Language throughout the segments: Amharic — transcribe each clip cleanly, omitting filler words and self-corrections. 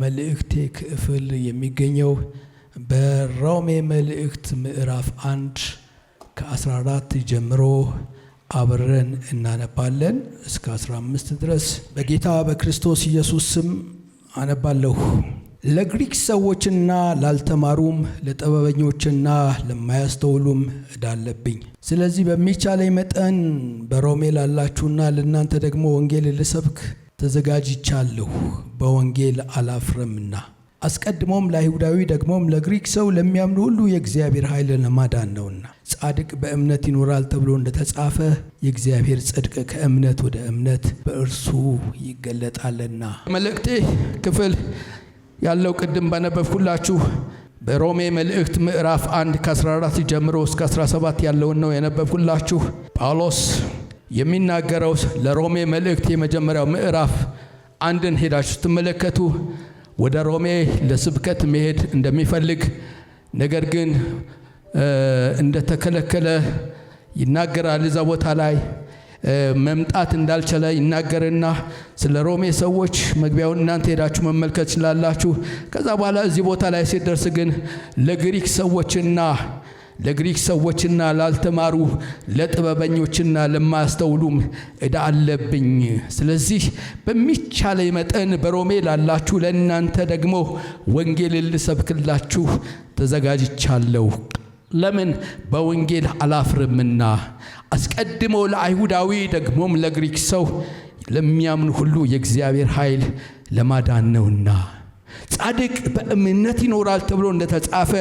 የመልእክቴ ክፍል የሚገኘው በሮሜ መልእክት ምዕራፍ 1 ከ14 ጀምሮ አብረን እናነባለን እስከ 15 ድረስ። በጌታ በክርስቶስ ኢየሱስ ስም አነባለሁ። ለግሪክ ሰዎችና ላልተማሩም ለጥበበኞችና ለማያስተውሉም ዕዳ አለብኝ። ስለዚህ በሚቻለኝ መጠን በሮሜ ላላችሁና ለእናንተ ደግሞ ወንጌል ልሰብክ ተዘጋጅቻለሁ። በወንጌል አላፍርምና አስቀድሞም ለአይሁዳዊ ደግሞም ለግሪክ ሰው ለሚያምኑ ሁሉ የእግዚአብሔር ኃይል ለማዳን ነውና፣ ጻድቅ በእምነት ይኖራል ተብሎ እንደተጻፈ የእግዚአብሔር ጽድቅ ከእምነት ወደ እምነት በእርሱ ይገለጣልና። መልእክቴ ክፍል ያለው ቅድም ባነበብኩላችሁ በሮሜ መልእክት ምዕራፍ 1 ከ14 ጀምሮ እስከ 17 ያለውን ነው ያነበብኩላችሁ። ጳውሎስ የሚናገረው ለሮሜ መልእክት የመጀመሪያው ምዕራፍ 1ን ሄዳችሁ ስትመለከቱ ወደ ሮሜ ለስብከት መሄድ እንደሚፈልግ ነገር ግን እንደተከለከለ ይናገራል። እዛ ቦታ ላይ መምጣት እንዳልቻለ ይናገርና ስለ ሮሜ ሰዎች መግቢያውን እናንተ ሄዳችሁ መመልከት ትችላላችሁ። ከዛ በኋላ እዚህ ቦታ ላይ ሲደርስ ግን ለግሪክ ሰዎችና ላልተማሩ ለጥበበኞችና ለማያስተውሉም ዕዳ አለብኝ። ስለዚህ በሚቻለኝ መጠን በሮሜ ላላችሁ ለእናንተ ደግሞ ወንጌል ልሰብክላችሁ ተዘጋጅቻለሁ። ለምን? በወንጌል አላፍርምና አስቀድሞ ለአይሁዳዊ ደግሞም ለግሪክ ሰው ለሚያምኑ ሁሉ የእግዚአብሔር ኃይል ለማዳን ነውና፣ ጻድቅ በእምነት ይኖራል ተብሎ እንደተጻፈ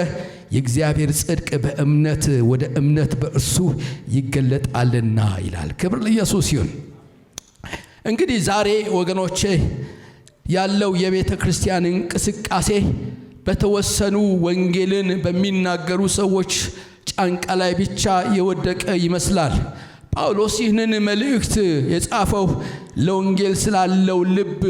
የእግዚአብሔር ጽድቅ በእምነት ወደ እምነት በእርሱ ይገለጣልና ይላል። ክብር ለኢየሱስ ይሁን። እንግዲህ ዛሬ ወገኖቼ ያለው የቤተ ክርስቲያን እንቅስቃሴ በተወሰኑ ወንጌልን በሚናገሩ ሰዎች ጫንቃ ላይ ብቻ የወደቀ ይመስላል። ጳውሎስ ይህንን መልእክት የጻፈው ለወንጌል ስላለው ልብ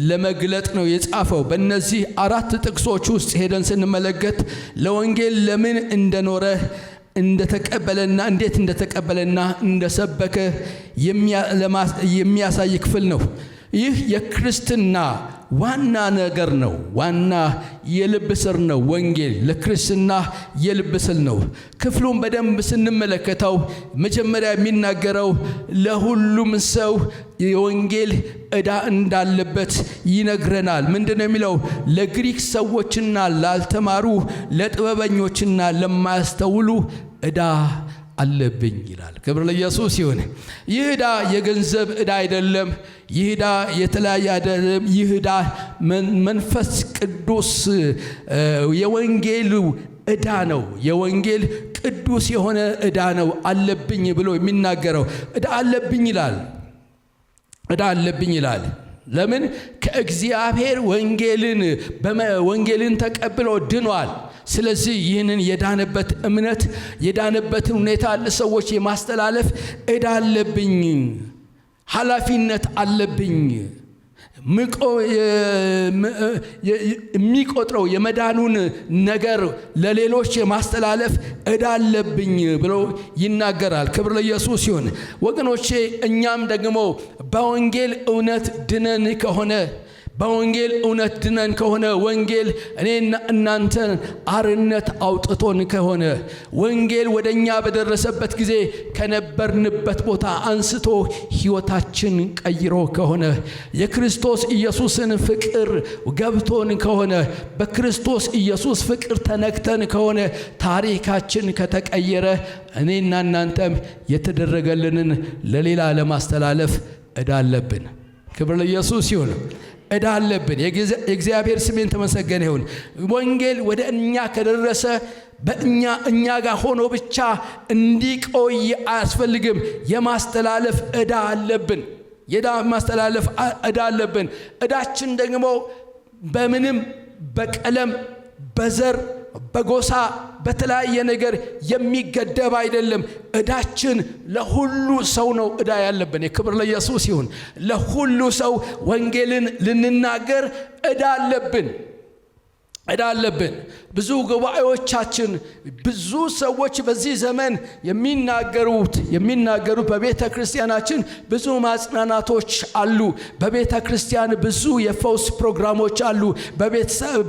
ለመግለጥ ነው የጻፈው። በእነዚህ 4 ጥቅሶች ውስጥ ሄደን ስንመለከት ለወንጌል ለምን እንደኖረ እንደተቀበለና እንዴት እንደተቀበለና እንደሰበከ የሚያሳይ ክፍል ነው። ይህ የክርስትና ዋና ነገር ነው። ዋና የልብ ስር ነው። ወንጌል ለክርስትና የልብ ስር ነው። ክፍሉን በደንብ ስንመለከተው መጀመሪያ የሚናገረው ለሁሉም ሰው የወንጌል ዕዳ እንዳለበት ይነግረናል። ምንድነው የሚለው? ለግሪክ ሰዎችና ላልተማሩ ለጥበበኞችና ለማያስተውሉ ዕዳ አለብኝ ይላል። ክብር ለኢየሱስ ይሁን። ይህ ዕዳ የገንዘብ ዕዳ አይደለም። ይህ ዕዳ የተለያየ አይደለም። ይህ ዕዳ መንፈስ ቅዱስ የወንጌል ዕዳ ነው። የወንጌል ቅዱስ የሆነ ዕዳ ነው አለብኝ ብሎ የሚናገረው። ዕዳ አለብኝ ይላል። ለምን? ከእግዚአብሔር ወንጌልን ተቀብሎ ድኗል። ስለዚህ ይህንን የዳነበት እምነት የዳነበትን ሁኔታ ለሰዎች የማስተላለፍ ዕዳ አለብኝ፣ ኃላፊነት አለብኝ። የሚቆጥረው የመዳኑን ነገር ለሌሎች የማስተላለፍ ዕዳ አለብኝ ብሎ ይናገራል። ክብር ለኢየሱስ ይሁን። ወገኖቼ እኛም ደግሞ በወንጌል እውነት ድነን ከሆነ ወንጌል እኔና እናንተን አርነት አውጥቶን ከሆነ ወንጌል ወደኛ በደረሰበት ጊዜ ከነበርንበት ቦታ አንስቶ ሕይወታችን ቀይሮ ከሆነ የክርስቶስ ኢየሱስን ፍቅር ገብቶን ከሆነ በክርስቶስ ኢየሱስ ፍቅር ተነክተን ከሆነ ታሪካችን ከተቀየረ እኔና እናንተም የተደረገልንን ለሌላ ለማስተላለፍ ዕዳ አለብን። ክብር ለኢየሱስ ይሁን። ዕዳ አለብን። የእግዚአብሔር ስም የተመሰገነ ይሁን። ወንጌል ወደ እኛ ከደረሰ እኛ ጋር ሆኖ ብቻ እንዲቆይ አያስፈልግም። የማስተላለፍ ዕዳ አለብን። የማስተላለፍ ዕዳ አለብን። ዕዳችን ደግሞ በምንም በቀለም፣ በዘር፣ በጎሳ፣ በተለያየ ነገር የሚገደብ አይደለም። ዕዳችን ለሁሉ ሰው ነው ዕዳ ያለብን። የክብር ለኢየሱስ ይሁን። ለሁሉ ሰው ወንጌልን ልንናገር ዕዳ አለብን። ዕዳ አለብን። ብዙ ጉባኤዎቻችን ብዙ ሰዎች በዚህ ዘመን የሚናገሩት በቤተ ክርስቲያናችን ብዙ ማጽናናቶች አሉ። በቤተ ክርስቲያን ብዙ የፈውስ ፕሮግራሞች አሉ።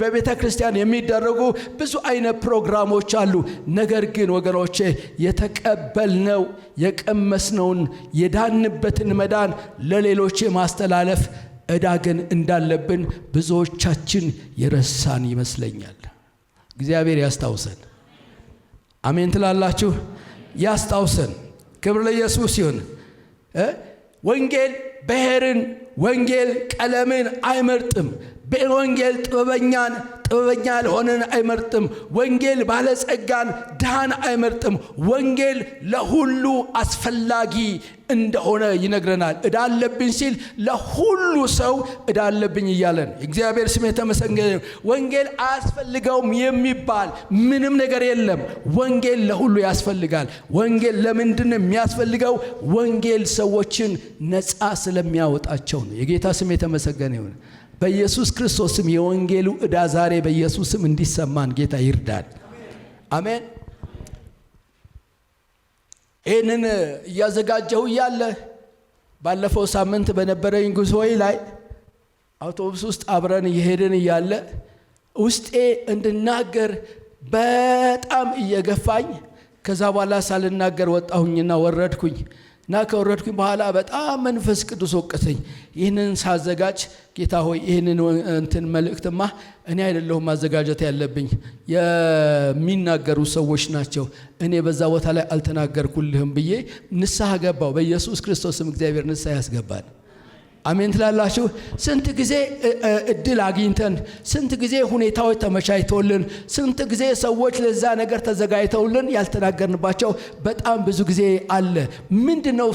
በቤተ ክርስቲያን የሚደረጉ ብዙ አይነት ፕሮግራሞች አሉ። ነገር ግን ወገኖቼ የተቀበልነው የቀመስነውን የዳንበትን መዳን ለሌሎች ማስተላለፍ ዕዳ ግን እንዳለብን ብዙዎቻችን የረሳን ይመስለኛል። እግዚአብሔር ያስታውሰን። አሜን ትላላችሁ? ያስታውሰን። ክብር ለኢየሱስ ይሁን። ወንጌል ብሔርን፣ ወንጌል ቀለምን አይመርጥም። ወንጌል ጥበበኛ ያልሆነን አይመርጥም። ወንጌል ባለጸጋን ድሃን አይመርጥም። ወንጌል ለሁሉ አስፈላጊ እንደሆነ ይነግረናል። ዕዳ አለብኝ ሲል ለሁሉ ሰው ዕዳ አለብኝ እያለን እግዚአብሔር ስም የተመሰገነ። ወንጌል አያስፈልገውም የሚባል ምንም ነገር የለም። ወንጌል ለሁሉ ያስፈልጋል። ወንጌል ለምንድን ነው የሚያስፈልገው? ወንጌል ሰዎችን ነፃ ስለሚያወጣቸው ነው። የጌታ ስም የተመሰገነ ይሁን። በኢየሱስ ክርስቶስም የወንጌሉ ዕዳ ዛሬ በኢየሱስም እንዲሰማን ጌታ ይርዳል። አሜን። ይህንን እያዘጋጀሁ እያለ ባለፈው ሳምንት በነበረኝ ጉዞዬ ላይ አውቶቡስ ውስጥ አብረን እየሄድን እያለ ውስጤ እንድናገር በጣም እየገፋኝ ከዛ በኋላ ሳልናገር ወጣሁኝና ወረድኩኝ እና ከወረድኩኝ በኋላ በጣም መንፈስ ቅዱስ ወቀሰኝ። ይህንን ሳዘጋጅ ጌታ ሆይ ይህንን መልእክትማ እኔ አይደለሁም ማዘጋጀት ያለብኝ፣ የሚናገሩ ሰዎች ናቸው። እኔ በዛ ቦታ ላይ አልተናገርኩልህም ብዬ ንስሐ ገባው። በኢየሱስ ክርስቶስም እግዚአብሔር ንስሐ ያስገባል። አሜን ትላላችሁ? ስንት ጊዜ እድል አግኝተን፣ ስንት ጊዜ ሁኔታዎች ተመቻችተውልን፣ ስንት ጊዜ ሰዎች ለዛ ነገር ተዘጋጅተውልን ያልተናገርንባቸው በጣም ብዙ ጊዜ አለ። ምንድነው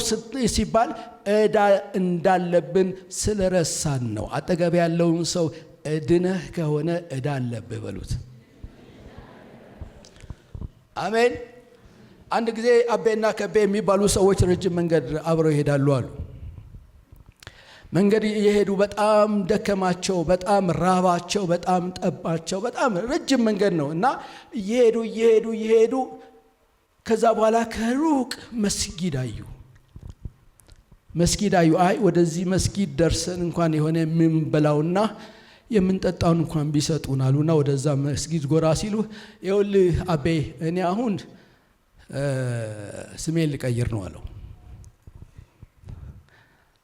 ሲባል ዕዳ እንዳለብን ስለረሳን ነው። አጠገብ ያለውን ሰው ድነህ ከሆነ ዕዳ አለብህ በሉት። አሜን። አንድ ጊዜ አቤና ከቤ የሚባሉ ሰዎች ረጅም መንገድ አብረው ይሄዳሉ አሉ። መንገድ የሄዱ በጣም ደከማቸው፣ በጣም ራባቸው፣ በጣም ጠባቸው። በጣም ረጅም መንገድ ነው እና እየሄዱ ከዛ በኋላ ከሩቅ መስጊድ አዩ። አይ ወደዚህ መስጊድ ደርሰን እንኳን የሆነ የምንበላውና የምንጠጣውን እንኳን ቢሰጡን አሉና ወደዛ መስጊድ ጎራ ሲሉ ይኸውልህ አቤ እኔ አሁን ስሜን ልቀይር ነው አለው።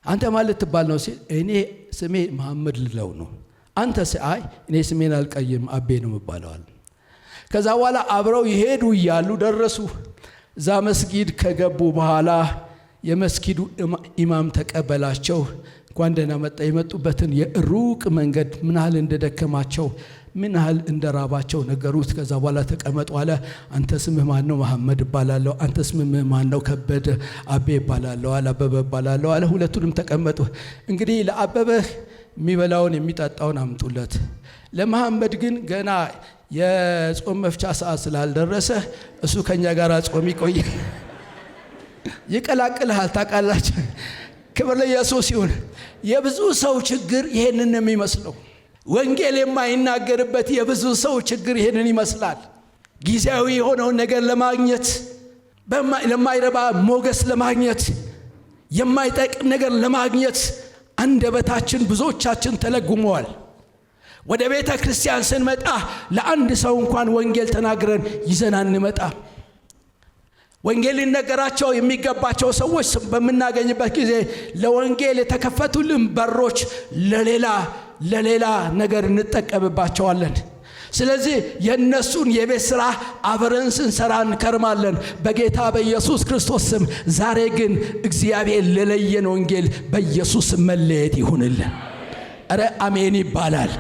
አንተ ማለት ትባል ነው ሲል እኔ ስሜ መሐመድ ልለው ነው። አንተ አይ እኔ ስሜን አልቀይርም አቤ ነው የምባለው። ከዛ በኋላ አብረው ይሄዱ እያሉ ደረሱ። እዛ መስጊድ ከገቡ በኋላ የመስጊዱ ኢማም ተቀበላቸው። እንኳን ደህና መጣ። የመጡበትን የሩቅ መንገድ ምን ያህል እንደደከማቸው ምን ያህል እንደራባቸው ነገሩት። ከዛ በኋላ ተቀመጡ አለ። አንተ ስምህ ማን ነው? መሐመድ እባላለሁ። አንተ ስምህ ማን ነው? ከበደ። አቤ እባላለሁ አለ። አበበ እባላለሁ አለ። ሁለቱንም ተቀመጡ። እንግዲህ ለአበበ የሚበላውን የሚጠጣውን አምጡለት፣ ለመሐመድ ግን ገና የጾም መፍቻ ሰዓት ስላልደረሰ እሱ ከኛ ጋር ጾም ይቆይ ይቀላቅልሃል። ታውቃላችሁ። ክብር ለኢየሱስ ይሁን። የብዙ ሰው ችግር ይሄንን ነው የሚመስለው። ወንጌል የማይናገርበት የብዙ ሰው ችግር ይሄንን ይመስላል። ጊዜያዊ የሆነውን ነገር ለማግኘት፣ ለማይረባ ሞገስ ለማግኘት፣ የማይጠቅም ነገር ለማግኘት አንደበታችን ብዙዎቻችን ተለጉመዋል። ወደ ቤተ ክርስቲያን ስንመጣ ለአንድ ሰው እንኳን ወንጌል ተናግረን ይዘን አንመጣ። ወንጌል ሊነገራቸው የሚገባቸው ሰዎች በምናገኝበት ጊዜ ለወንጌል የተከፈቱልን በሮች ለሌላ ነገር እንጠቀምባቸዋለን። ስለዚህ የነሱን የቤት ሥራ አብረን ስንሰራ እንከርማለን በጌታ በኢየሱስ ክርስቶስ ስም። ዛሬ ግን እግዚአብሔር ለለየን ወንጌል በኢየሱስ መለየት ይሁንልን። ኧረ አሜን ይባላል።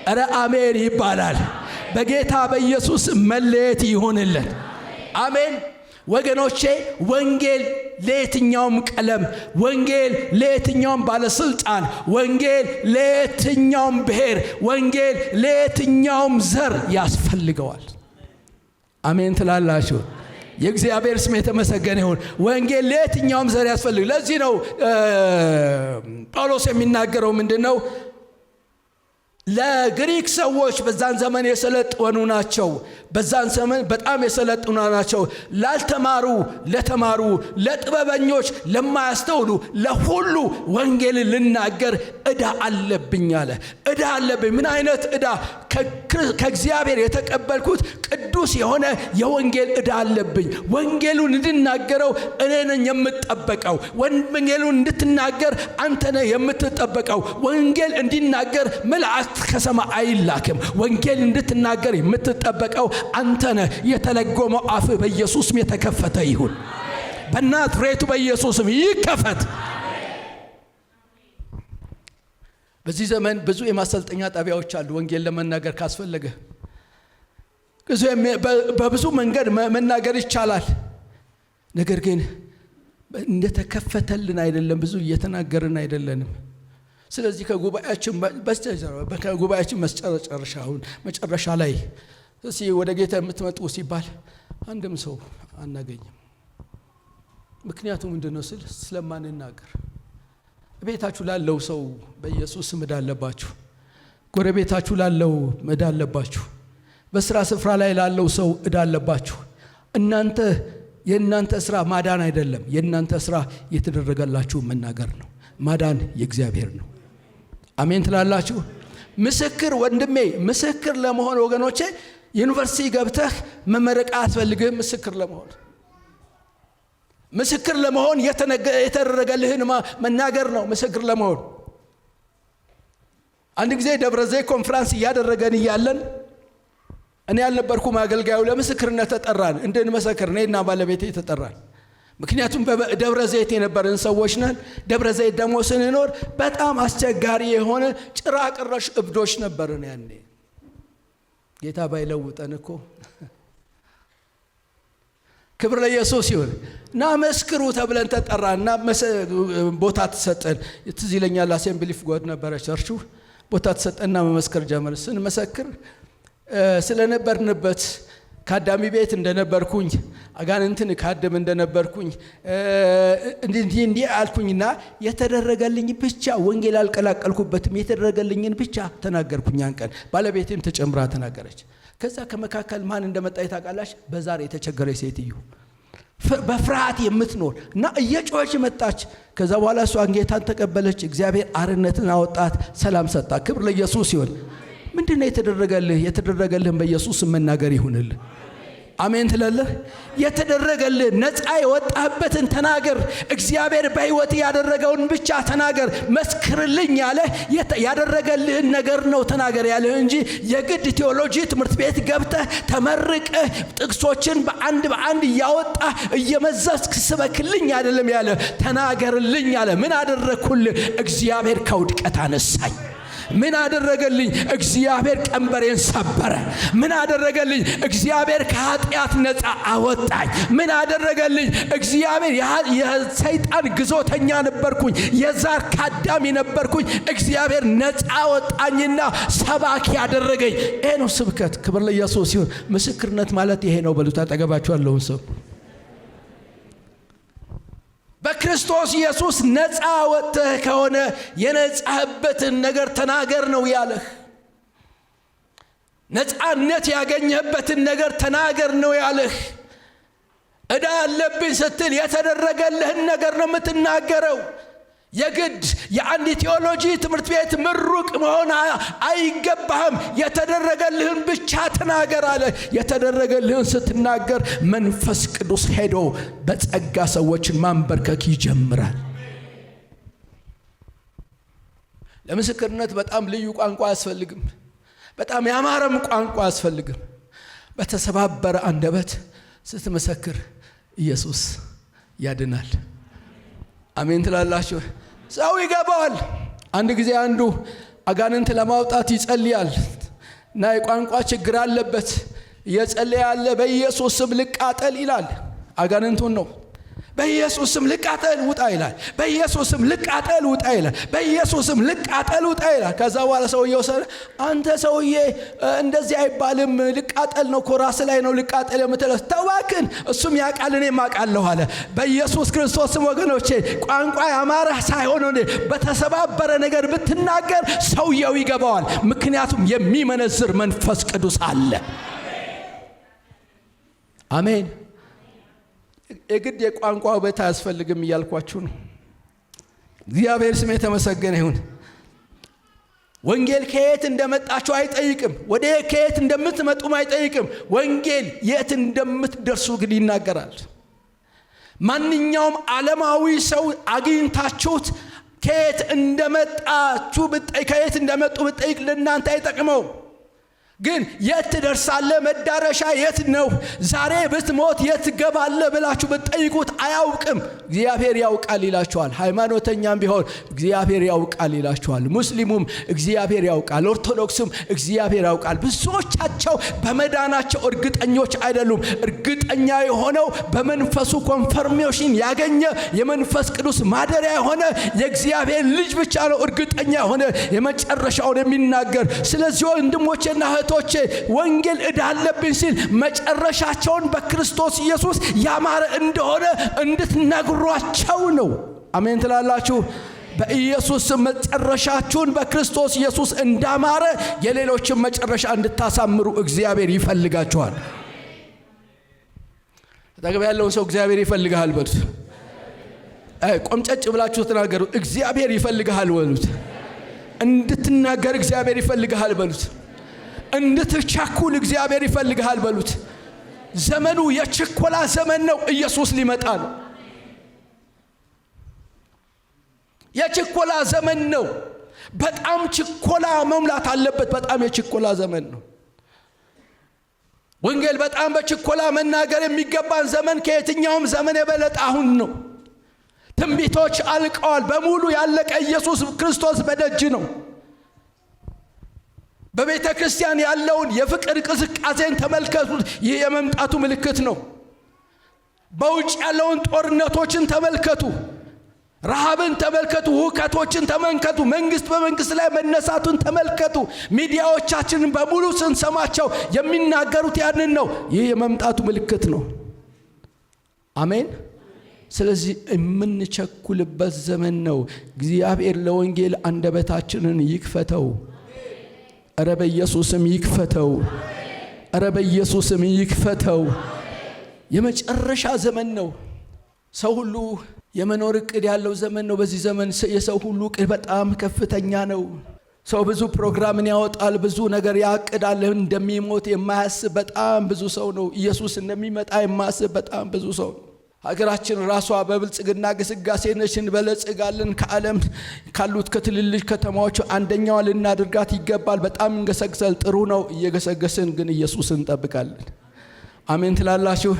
ኧረ አሜን ይባላል። በጌታ በኢየሱስ መለየት ይሁንልን። አሜን። ወገኖቼ ወንጌል ለየትኛውም ቀለም፣ ወንጌል ለየትኛውም ባለስልጣን፣ ወንጌል ለየትኛውም ብሔር፣ ወንጌል ለየትኛውም ዘር ያስፈልገዋል። አሜን ትላላችሁ? የእግዚአብሔር ስም የተመሰገነ ይሁን። ወንጌል ለየትኛውም ዘር ያስፈልግ። ለዚህ ነው ጳውሎስ የሚናገረው ምንድነው? ለግሪክ ሰዎች በዛን ዘመን የሰለጠኑ ናቸው። በዛን ዘመን በጣም የሰለጠኑ ናቸው። ላልተማሩ፣ ለተማሩ፣ ለጥበበኞች፣ ለማያስተውሉ ለሁሉ ወንጌል ልናገር ዕዳ አለብኝ አለ። ዕዳ አለብኝ። ምን አይነት ዕዳ? ከእግዚአብሔር የተቀበልኩት ቅዱስ የሆነ የወንጌል ዕዳ አለብኝ። ወንጌሉን እንድናገረው እኔ ነኝ የምጠበቀው። ወንጌሉን እንድትናገር አንተ ነህ የምትጠበቀው። ወንጌል እንዲናገር መልአክ ከሰማይ አይላክም። ወንጌል እንድትናገር የምትጠበቀው አንተ ነህ። የተለጎመው አፍ በኢየሱስም የተከፈተ ይሁን። በናዝሬቱ በኢየሱስም ይከፈት። በዚህ ዘመን ብዙ የማሰልጠኛ ጣቢያዎች አሉ። ወንጌል ለመናገር ካስፈለገ በብዙ መንገድ መናገር ይቻላል። ነገር ግን እንደተከፈተልን አይደለም፣ ብዙ እየተናገርን አይደለንም። ስለዚህ ከጉባኤያችን መጨረሻ ላይ ወደ ጌታ የምትመጡ ሲባል አንድም ሰው አናገኝም። ምክንያቱም ምንድነው ስለማንናገር። ቤታችሁ ላለው ሰው በኢየሱስ ዕዳ አለባችሁ። ጎረቤታችሁ ላለው ዕዳ አለባችሁ። በስራ ስፍራ ላይ ላለው ሰው ዕዳ አለባችሁ። የእናንተ ስራ ማዳን አይደለም። የእናንተ ስራ የተደረገላችሁ መናገር ነው። ማዳን የእግዚአብሔር ነው። አሜን ትላላችሁ? ምስክር ወንድሜ፣ ምስክር ለመሆን ወገኖቼ ዩኒቨርሲቲ ገብተህ መመረቅ አያስፈልግህም። ምስክር ለመሆን የተደረገልህን መናገር ነው። ምስክር ለመሆን አንድ ጊዜ ደብረ ዘይት ኮንፈረንስ እያደረገን እያለን እኔ ያልነበርኩም አገልጋዩ ለምስክርነት ተጠራን። እንድንመሰክር እኔና ባለቤቴ ተጠራን። ምክንያቱም በደብረ ዘይት የነበርን ሰዎች ነን። ደብረ ዘይት ደግሞ ስንኖር በጣም አስቸጋሪ የሆነ ጭራቅረሽ እብዶች ነበርን። ያኔ ጌታ ባይለውጠን እኮ ክብር ለኢየሱስ ይሁን። እና መስክሩ ተብለን ተጠራና ቦታ ተሰጠን። ትዝ ይለኛል አሴምብሊ ኦፍ ጎድ ነበረ ቸርቹ። ቦታ ተሰጠና መመስከር ጀመርን። ስንመሰክር ስለነበርንበት ካዳሚ ቤት እንደነበርኩኝ፣ አጋንንትን ካደም እንደነበርኩኝ እንዲህ አልኩኝና የተደረገልኝ ብቻ ወንጌል አልቀላቀልኩበትም። የተደረገልኝን ብቻ ተናገርኩኝ። ያን ቀን ባለቤቴም ተጨምራ ተናገረች። ከዛ ከመካከል ማን እንደመጣ ታውቃላች? በዛሬ የተቸገረች ሴትዮ በፍርሃት የምትኖር እና እየጮኸች መጣች። ከዛ በኋላ እሷን ጌታን ተቀበለች። እግዚአብሔር አርነትን አወጣት፣ ሰላም ሰጣ። ክብር ለኢየሱስ ይሁን። ምንድነው የተደረገልህ? የተደረገልህን በኢየሱስ መናገር ይሁንልህ። አሜን ትላለህ? የተደረገልህ ነፃ የወጣህበትን ተናገር። እግዚአብሔር በሕይወት ያደረገውን ብቻ ተናገር። መስክርልኝ ያለ ያደረገልህን ነገር ነው ተናገር ያለህ እንጂ የግድ ቴዎሎጂ ትምህርት ቤት ገብተህ ተመርቀህ ጥቅሶችን በአንድ እያወጣህ እየመዘዝክ ስበክልኝ አይደለም ያለ። ተናገርልኝ ያለ። ምን አደረግኩልህ? እግዚአብሔር ከውድቀት አነሳኝ። ምን አደረገልኝ? እግዚአብሔር ቀንበሬን ሰበረ። ምን አደረገልኝ? እግዚአብሔር ከኃጢአት ነፃ አወጣኝ። ምን አደረገልኝ? እግዚአብሔር የሰይጣን ግዞተኛ ነበርኩኝ፣ የዛር ካዳሚ ነበርኩኝ። እግዚአብሔር ነፃ አወጣኝና ሰባኪ ያደረገኝ። ይሄ ነው ስብከት። ክብር ለኢየሱስ ይሁን። ምስክርነት ማለት ይሄ ነው። በሉት አጠገባችሁ ያለውን ሰው በክርስቶስ ኢየሱስ ነፃ ወጥተህ ከሆነ የነፃህበትን ነገር ተናገር ነው ያለህ። ነፃነት ያገኘህበትን ነገር ተናገር ነው ያለህ። ዕዳ አለብኝ ስትል የተደረገልህን ነገር ነው የምትናገረው። የግድ የአንድ ቴዎሎጂ ትምህርት ቤት ምሩቅ መሆን አይገባህም። የተደረገልህን ብቻ ተናገር አለ። የተደረገልህን ስትናገር መንፈስ ቅዱስ ሄዶ በጸጋ ሰዎችን ማንበርከክ ይጀምራል። ለምስክርነት በጣም ልዩ ቋንቋ አያስፈልግም። በጣም ያማረም ቋንቋ አያስፈልግም። በተሰባበረ አንደበት ስትመሰክር ኢየሱስ ያድናል። አሜን ትላላችሁ? ሰው ይገባዋል። አንድ ጊዜ አንዱ አጋንንት ለማውጣት ይጸልያል እና የቋንቋ ችግር አለበት። እየጸለየ ያለ በኢየሱስ ስም ልቃጠል ይላል። አጋንንቱን ነው በኢየሱስም ልቃጠል ውጣ ይላል። በኢየሱስም ልቃጠል ውጣ ይላል። በኢየሱስም ልቃጠል ውጣ ይላል። ከዛ በኋላ ሰውየው አንተ ሰውዬ እንደዚህ አይባልም፣ ልቃጠል ነው እኮ ራስ ላይ ነው ልቃጠል የምትለው። ተዋክን እሱም ያውቃል እኔም አውቃለሁ አለ። በኢየሱስ ክርስቶስም ወገኖቼ ቋንቋ ያማረህ ሳይሆን በተሰባበረ ነገር ብትናገር ሰውየው ይገባዋል። ምክንያቱም የሚመነዝር መንፈስ ቅዱስ አለ። አሜን። የግድ የቋንቋ ውበት አያስፈልግም እያልኳችሁ ነው። እግዚአብሔር ስም የተመሰገነ ይሁን። ወንጌል ከየት እንደመጣችሁ አይጠይቅም። ወደ ከየት እንደምትመጡም አይጠይቅም። ወንጌል የት እንደምትደርሱ ግን ይናገራል። ማንኛውም ዓለማዊ ሰው አግኝታችሁት ከየት እንደመጡ ብትጠይቅ ለእናንተ አይጠቅመው። ግን የት ትደርሳለህ? መዳረሻ የት ነው? ዛሬ ብትሞት የት ገባለህ ብላችሁ ብትጠይቁት አያውቅም። እግዚአብሔር ያውቃል ይላችኋል። ሃይማኖተኛም ቢሆን እግዚአብሔር ያውቃል ይላችኋል። ሙስሊሙም እግዚአብሔር ያውቃል። ኦርቶዶክስም እግዚአብሔር ያውቃል። ብዙዎቻቸው በመዳናቸው እርግጠኞች አይደሉም። እርግጠኛ የሆነው በመንፈሱ ኮንፈርሜሽን ያገኘ የመንፈስ ቅዱስ ማደሪያ የሆነ የእግዚአብሔር ልጅ ብቻ ነው እርግጠኛ የሆነ የመጨረሻውን የሚናገር። ስለዚህ ወንድሞቼና ወንጌል እዳለብን ሲል መጨረሻቸውን በክርስቶስ ኢየሱስ ያማረ እንደሆነ እንድትነግሯቸው ነው። አሜን ትላላችሁ? በኢየሱስ መጨረሻችሁን በክርስቶስ ኢየሱስ እንዳማረ የሌሎችን መጨረሻ እንድታሳምሩ እግዚአብሔር ይፈልጋችኋል። ተጠግበ ያለውን ሰው እግዚአብሔር ይፈልጋል በሉት። ቆምጨጭ ብላችሁ ተናገሩ። እግዚአብሔር ይፈልጋል በሉት። እንድትናገር እግዚአብሔር ይፈልጋል በሉት። እንድትቸኩል እግዚአብሔር ይፈልጋል በሉት። ዘመኑ የችኮላ ዘመን ነው። ኢየሱስ ሊመጣ ነው። የችኮላ ዘመን ነው። በጣም ችኮላ መሙላት አለበት። በጣም የችኮላ ዘመን ነው። ወንጌል በጣም በችኮላ መናገር የሚገባን ዘመን ከየትኛውም ዘመን የበለጠ አሁን ነው። ትንቢቶች አልቀዋል። በሙሉ ያለቀ ኢየሱስ ክርስቶስ በደጅ ነው። በቤተ ክርስቲያን ያለውን የፍቅር ቅዝቃዜን ተመልከቱት። ይህ የመምጣቱ ምልክት ነው። በውጭ ያለውን ጦርነቶችን ተመልከቱ። ረሃብን ተመልከቱ። ሁከቶችን ተመልከቱ። መንግስት በመንግስት ላይ መነሳቱን ተመልከቱ። ሚዲያዎቻችንን በሙሉ ስንሰማቸው የሚናገሩት ያንን ነው። ይህ የመምጣቱ ምልክት ነው። አሜን። ስለዚህ የምንቸኩልበት ዘመን ነው። እግዚአብሔር ለወንጌል አንደበታችንን ይክፈተው። ኧረ በኢየሱስም ይክፈተው። ኧረ በኢየሱስም ይክፈተው። የመጨረሻ ዘመን ነው። ሰው ሁሉ የመኖር እቅድ ያለው ዘመን ነው። በዚህ ዘመን የሰው ሁሉ እቅድ በጣም ከፍተኛ ነው። ሰው ብዙ ፕሮግራምን ያወጣል፣ ብዙ ነገር ያቅዳል። እንደሚሞት የማያስብ በጣም ብዙ ሰው ነው። ኢየሱስ እንደሚመጣ የማያስብ በጣም ብዙ ሰው ነው። ሀገራችን ራሷ በብልጽግና ግስጋሴ ነች። እንበለጽጋለን። ከዓለም ካሉት ከትልልቅ ከተማዎች አንደኛዋ ልናደርጋት ይገባል። በጣም እንገሰግሳል። ጥሩ ነው። እየገሰገስን ግን ኢየሱስን እንጠብቃለን። አሜን ትላላችሁ?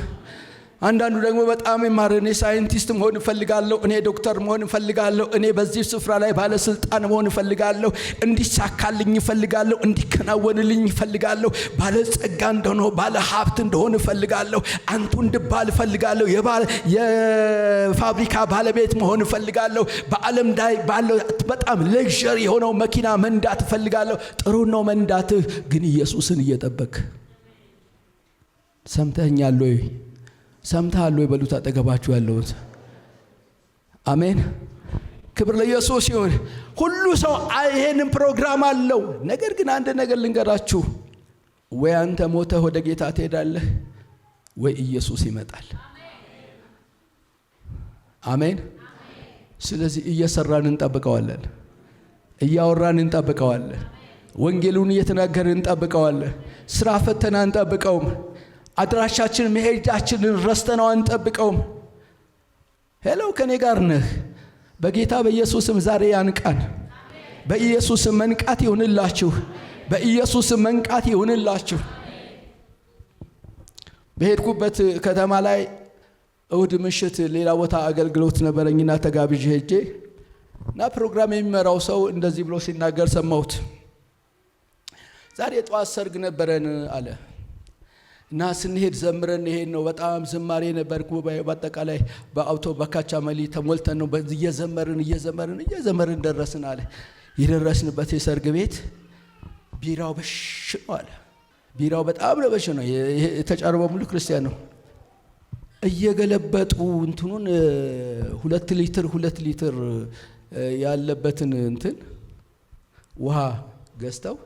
አንዳንዱ ደግሞ በጣም ይማር፣ እኔ ሳይንቲስት መሆን እፈልጋለሁ፣ እኔ ዶክተር መሆን እፈልጋለሁ፣ እኔ በዚህ ስፍራ ላይ ባለስልጣን መሆን እፈልጋለሁ፣ እንዲሳካልኝ እፈልጋለሁ፣ እንዲከናወንልኝ እፈልጋለሁ፣ ባለጸጋ እንደሆነ ባለ ሀብት እንደሆነ እፈልጋለሁ፣ አንቱ እንድባል እፈልጋለሁ፣ የፋብሪካ ባለቤት መሆን እፈልጋለሁ፣ በዓለም ላይ ባለው በጣም ለግዠሪ የሆነው መኪና መንዳት እፈልጋለሁ። ጥሩ ነው መንዳትህ፣ ግን ኢየሱስን እየጠበቅ ሰምተኛል ወይ? ሰምተሃል ወይ? በሉት አጠገባችሁ ያለውን። አሜን። ክብር ለኢየሱስ ይሁን። ሁሉ ሰው ይሄንን ፕሮግራም አለው። ነገር ግን አንድ ነገር ልንገራችሁ፣ ወይ አንተ ሞተህ ወደ ጌታ ትሄዳለህ፣ ወይ ኢየሱስ ይመጣል። አሜን። ስለዚህ እየሰራን እንጠብቀዋለን፣ እያወራን እንጠብቀዋለን፣ ወንጌሉን እየተናገርን እንጠብቀዋለን። ስራ ፈተና እንጠብቀውም። አድራሻችን መሄጃችንን ረስተነው አንጠብቀውም። ሄሎ ከኔ ጋር ነህ? በጌታ በኢየሱስም ዛሬ ያንቃን። በኢየሱስም መንቃት ይሁንላችሁ። በኢየሱስም መንቃት ይሁንላችሁ። በሄድኩበት ከተማ ላይ እሁድ ምሽት ሌላ ቦታ አገልግሎት ነበረኝና ተጋብዤ ሄጄ እና ፕሮግራም የሚመራው ሰው እንደዚህ ብሎ ሲናገር ሰማሁት። ዛሬ ጠዋት ሰርግ ነበረን አለ። እና ስንሄድ ዘምረን ይሄን ነው። በጣም ዝማሬ ነበር ጉባኤ በአጠቃላይ በካቻመሊ ተሞልተን ነው እየዘመርን ደረስን አለ። የደረስንበት የሰርግ ቤት ቢራው በሽ ነው አለ። ቢራው በጣም በሽ ነው። የተጫረበው ሙሉ ክርስቲያን ነው። እየገለበጡ እንትኑን 2 ሊትር ያለበትን እንትን ውሃ ገዝተው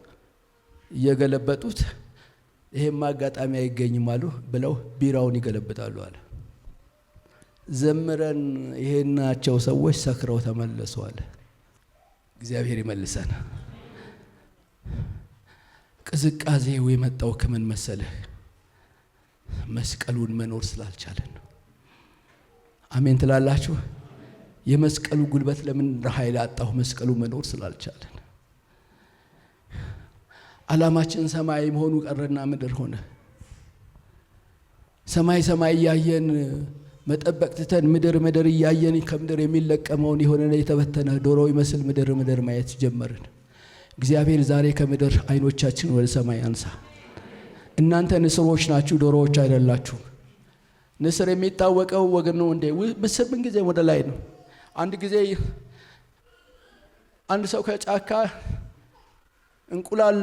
እየገለበጡት ይሄማ አጋጣሚ አይገኝም አሉ ብለው ቢራውን ይገለብጣሉ አለ። ዘምረን ይሄናቸው ሰዎች ሰክረው ተመለሱ አለ። እግዚአብሔር ይመልሰን። ቅዝቃዜው የመጣው ከምን መሰለህ? መስቀሉን መኖር ስላልቻለን ነው። አሜን ትላላችሁ? የመስቀሉ ጉልበት ለምን ኃይል አጣው? መስቀሉ መኖር ስላልቻለን። ዓላማችን ሰማይ መሆኑ ቀረና ምድር ሆነ። ሰማይ እያየን መጠበቅ ትተን ምድር እያየን ከምድር የሚለቀመውን የሆነ የተበተነ ዶሮ ይመስል ምድር ማየት ጀመርን። እግዚአብሔር ዛሬ ከምድር አይኖቻችን ወደ ሰማይ አንሳ። እናንተ ንስሮች ናችሁ፣ ዶሮዎች አይደላችሁ። ንስር የሚታወቀው ወገን ነው እንዴ? ምን ጊዜ ወደ ላይ ነው። አንድ ጊዜ አንድ ሰው ከጫካ እንቁላል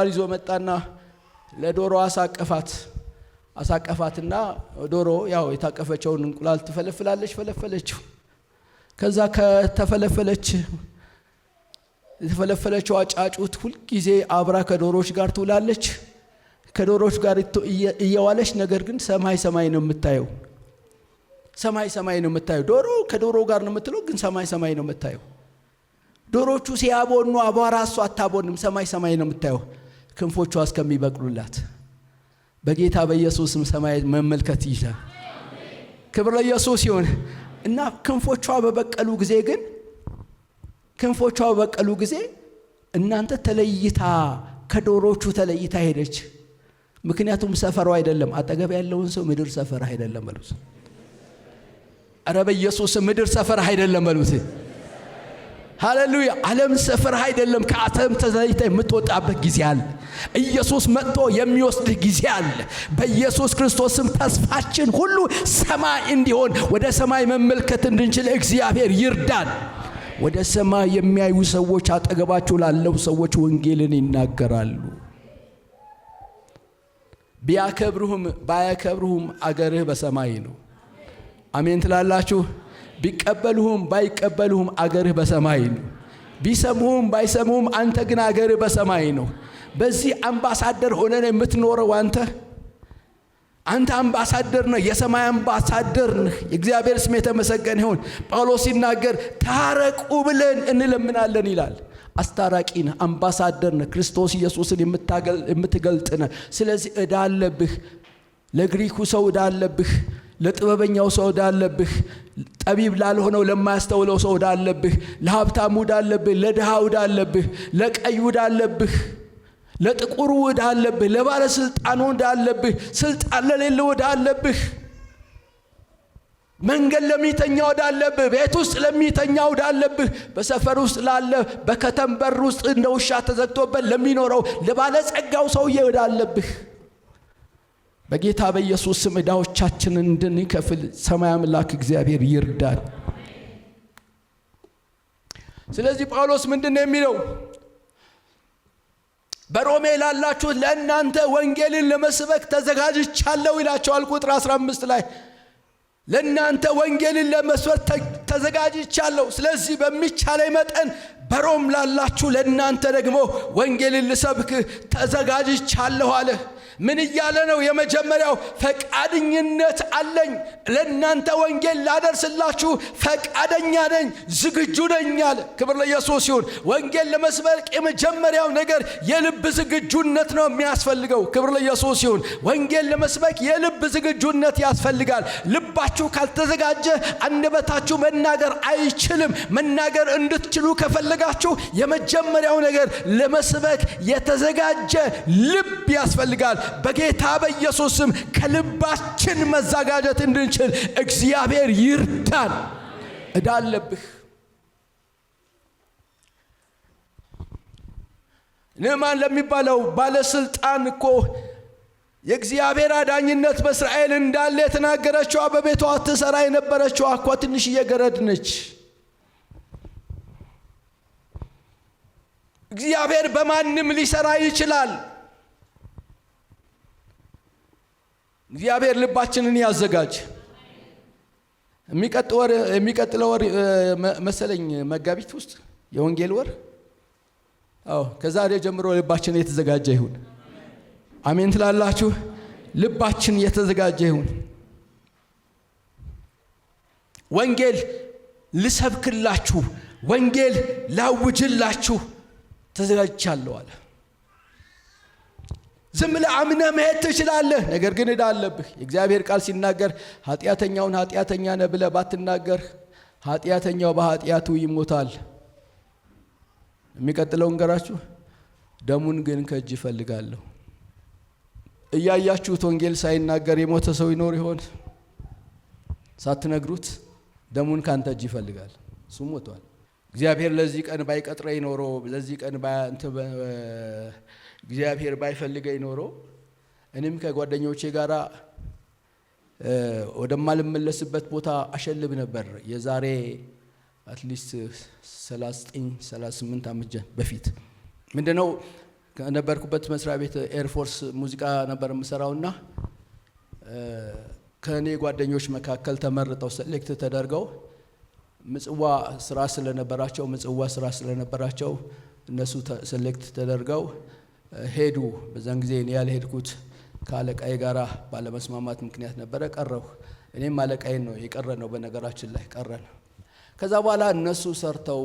ይዞ መጣና ለዶሮ አሳቀፋትና ዶሮ ያው የታቀፈችውን እንቁላል ፈለፈለችው። ከዛ የተፈለፈለችው ጫጩት ሁሉ ጊዜ አብራ ከዶሮች ጋር ትውላለች። ከዶሮች ጋር እየዋለች ነገር ግን ሰማይ ነው የምታየው። ዶሮ ከዶሮ ጋር ነው የምትለው፣ ግን ሰማይ ነው የምታየው። ዶሮቹ ሲያቦኑ አቧራ እሷ አታቦንም፣ ሰማይ ነው የምታየው። ክንፎቿ እስከሚበቅሉላት በጌታ በኢየሱስም ሰማይ መመልከት ይችላል። ክብር ለኢየሱስ ይሁን። እና ክንፎቿ በበቀሉ ጊዜ እናንተ ከዶሮቹ ተለይታ ሄደች። ምክንያቱም ሰፈሩ አይደለም። አጠገብ ያለውን ሰው ምድር ሰፈር አይደለም በሉት። ኧረ በኢየሱስ ምድር ሰፈር አይደለም በሉት። ሃሌሉያ። ዓለም ሰፈር አይደለም። ከአተም ተለይታ የምትወጣበት ጊዜ አለ። ኢየሱስ መጥቶ የሚወስድህ ጊዜ አለ። በኢየሱስ ክርስቶስም ተስፋችን ሁሉ ሰማይ እንዲሆን ወደ ሰማይ መመልከት እንድንችል እግዚአብሔር ይርዳን። ወደ ሰማይ የሚያዩ ሰዎች አጠገባቸው ላለው ሰዎች ወንጌልን ይናገራሉ። ቢያከብሩህም ባያከብሩህም አገርህ በሰማይ ነው። አሜን ትላላችሁ? ቢቀበሉህም ባይቀበሉህም አገርህ በሰማይ ነው። ቢሰሙህም ባይሰሙህም አንተ ግን አገርህ በሰማይ ነው። በዚህ አምባሳደር ሆነን የምትኖረው አንተ አምባሳደር ነህ። የሰማይ አምባሳደር ነህ። የእግዚአብሔር ስም የተመሰገነ ይሁን። ጳውሎስ ሲናገር ታረቁ ብለን እንለምናለን ይላል። አስታራቂ ነህ፣ አምባሳደር ነህ፣ ክርስቶስ ኢየሱስን የምትገልጥ ነህ። ስለዚህ ዕዳ አለብህ። ለግሪኩ ሰው ዕዳ አለብህ፣ ለጥበበኛው ሰው ዕዳ አለብህ፣ ጠቢብ ላልሆነው ለማያስተውለው ሰው ዕዳ አለብህ፣ ለሀብታሙ ዕዳ አለብህ፣ ለድሃው ዕዳ አለብህ፣ ለቀዩ ዕዳ አለብህ፣ ለጥቁሩ ዕዳ አለብህ፣ ለባለስልጣኑ ዕዳ አለብህ፣ ስልጣን ለሌለው ዕዳ አለብህ፣ መንገድ ለሚተኛው ዕዳ አለብህ፣ ቤት ውስጥ ለሚተኛው ዕዳ አለብህ፣ በሰፈር ውስጥ ላለ በከተም በር ውስጥ እንደ ውሻ ተዘግቶበት ለሚኖረው ለባለጸጋው ሰውዬ ዕዳ አለብህ። በጌታ በኢየሱስ ስም ዕዳዎቻችንን እንድንከፍል ሰማይ አምላክ እግዚአብሔር ይርዳን። ስለዚህ ጳውሎስ ምንድነው የሚለው? በሮሜ ላላችሁት ለእናንተ ወንጌልን ለመስበክ ተዘጋጅቻለሁ ይላቸዋል። ቁጥር 15 ላይ ለእናንተ ወንጌልን ለመስበክ ተዘጋጅቻለሁ። ስለዚህ በሚቻለኝ መጠን በሮም ላላችሁ ለእናንተ ደግሞ ወንጌልን ልሰብክ ተዘጋጅቻለሁ አለ። ምን እያለ ነው? የመጀመሪያው ፈቃደኝነት አለኝ። ለእናንተ ወንጌል ላደርስላችሁ ፈቃደኛ ነኝ፣ ዝግጁ ነኝ አለ። ክብር ለኢየሱስ ይሁን። ወንጌል ለመስበክ የመጀመሪያው ነገር የልብ ዝግጁነት ነው የሚያስፈልገው። ክብር ለኢየሱስ ይሁን። ወንጌል ለመስበክ የልብ ዝግጁነት ያስፈልጋል። ልባችሁ ካልተዘጋጀ አንደበታችሁ መናገር አይችልም። መናገር እንድትችሉ ከፈለጋችሁ የመጀመሪያው ነገር ለመስበክ የተዘጋጀ ልብ ያስፈልጋል። በጌታ በኢየሱስ ስም ከልባችን መዘጋጀት እንድንችል እግዚአብሔር ይርዳን። ዕዳ አለብህ። ንዕማን ለሚባለው ባለስልጣን እኮ የእግዚአብሔር አዳኝነት በእስራኤል እንዳለ የተናገረችው በቤቷ ትሰራ የነበረችው አኳ ትንሽዬ ገረድ ነች። እግዚአብሔር በማንም ሊሰራ ይችላል። እግዚአብሔር ልባችንን ያዘጋጅ። የሚቀጥለው ወር መሰለኝ መጋቢት ውስጥ የወንጌል ወር። ከዛሬ ጀምሮ ልባችን የተዘጋጀ ይሁን። አሜን ትላላችሁ? ልባችን የተዘጋጀ ይሁን። ወንጌል ልሰብክላችሁ፣ ወንጌል ላውጅላችሁ ተዘጋጅቻለሁ አለ። ዝም ብለህ አምነህ መሄድ ትችላለህ፣ ነገር ግን ዕዳ አለብህ። የእግዚአብሔር ቃል ሲናገር ኃጢአተኛውን ኃጢአተኛ ነህ ብለህ ባትናገር ኃጢአተኛው በኃጢአቱ ይሞታል። የሚቀጥለውን ገራችሁ ደሙን ግን ከእጅ እፈልጋለሁ። እያያችሁት ወንጌል ሳይናገር የሞተ ሰው ይኖር ይሆን? ሳትነግሩት ደሙን ካንተ እጅ ይፈልጋል። እሱ ሞቷል። እግዚአብሔር ለዚህ ቀን ባይቀጥረኝ ኖሮ፣ ለዚህ ቀን እግዚአብሔር ባይፈልገኝ ኖሮ እኔም ከጓደኞቼ ጋራ ወደማልመለስበት ቦታ አሸልብ ነበር። የዛሬ አትሊስት 38 ዓመት በፊት ምንድነው ከነበርኩበት መስሪያ ቤት ኤርፎርስ ሙዚቃ ነበር የምሰራውና ከኔ ጓደኞች መካከል ተመርጠው ሴሌክት ተደርገው ምጽዋ ስራ ስለነበራቸው እነሱ ሴሌክት ተደርገው ሄዱ። በዛን ጊዜ እኔ ያልሄድኩት ከአለቃዬ ጋራ ባለመስማማት ምክንያት ነበረ። ቀረሁ። እኔም አለቃዬን ነው የቀረነው። በነገራችን ላይ ቀረን። ከዛ በኋላ እነሱ ሰርተው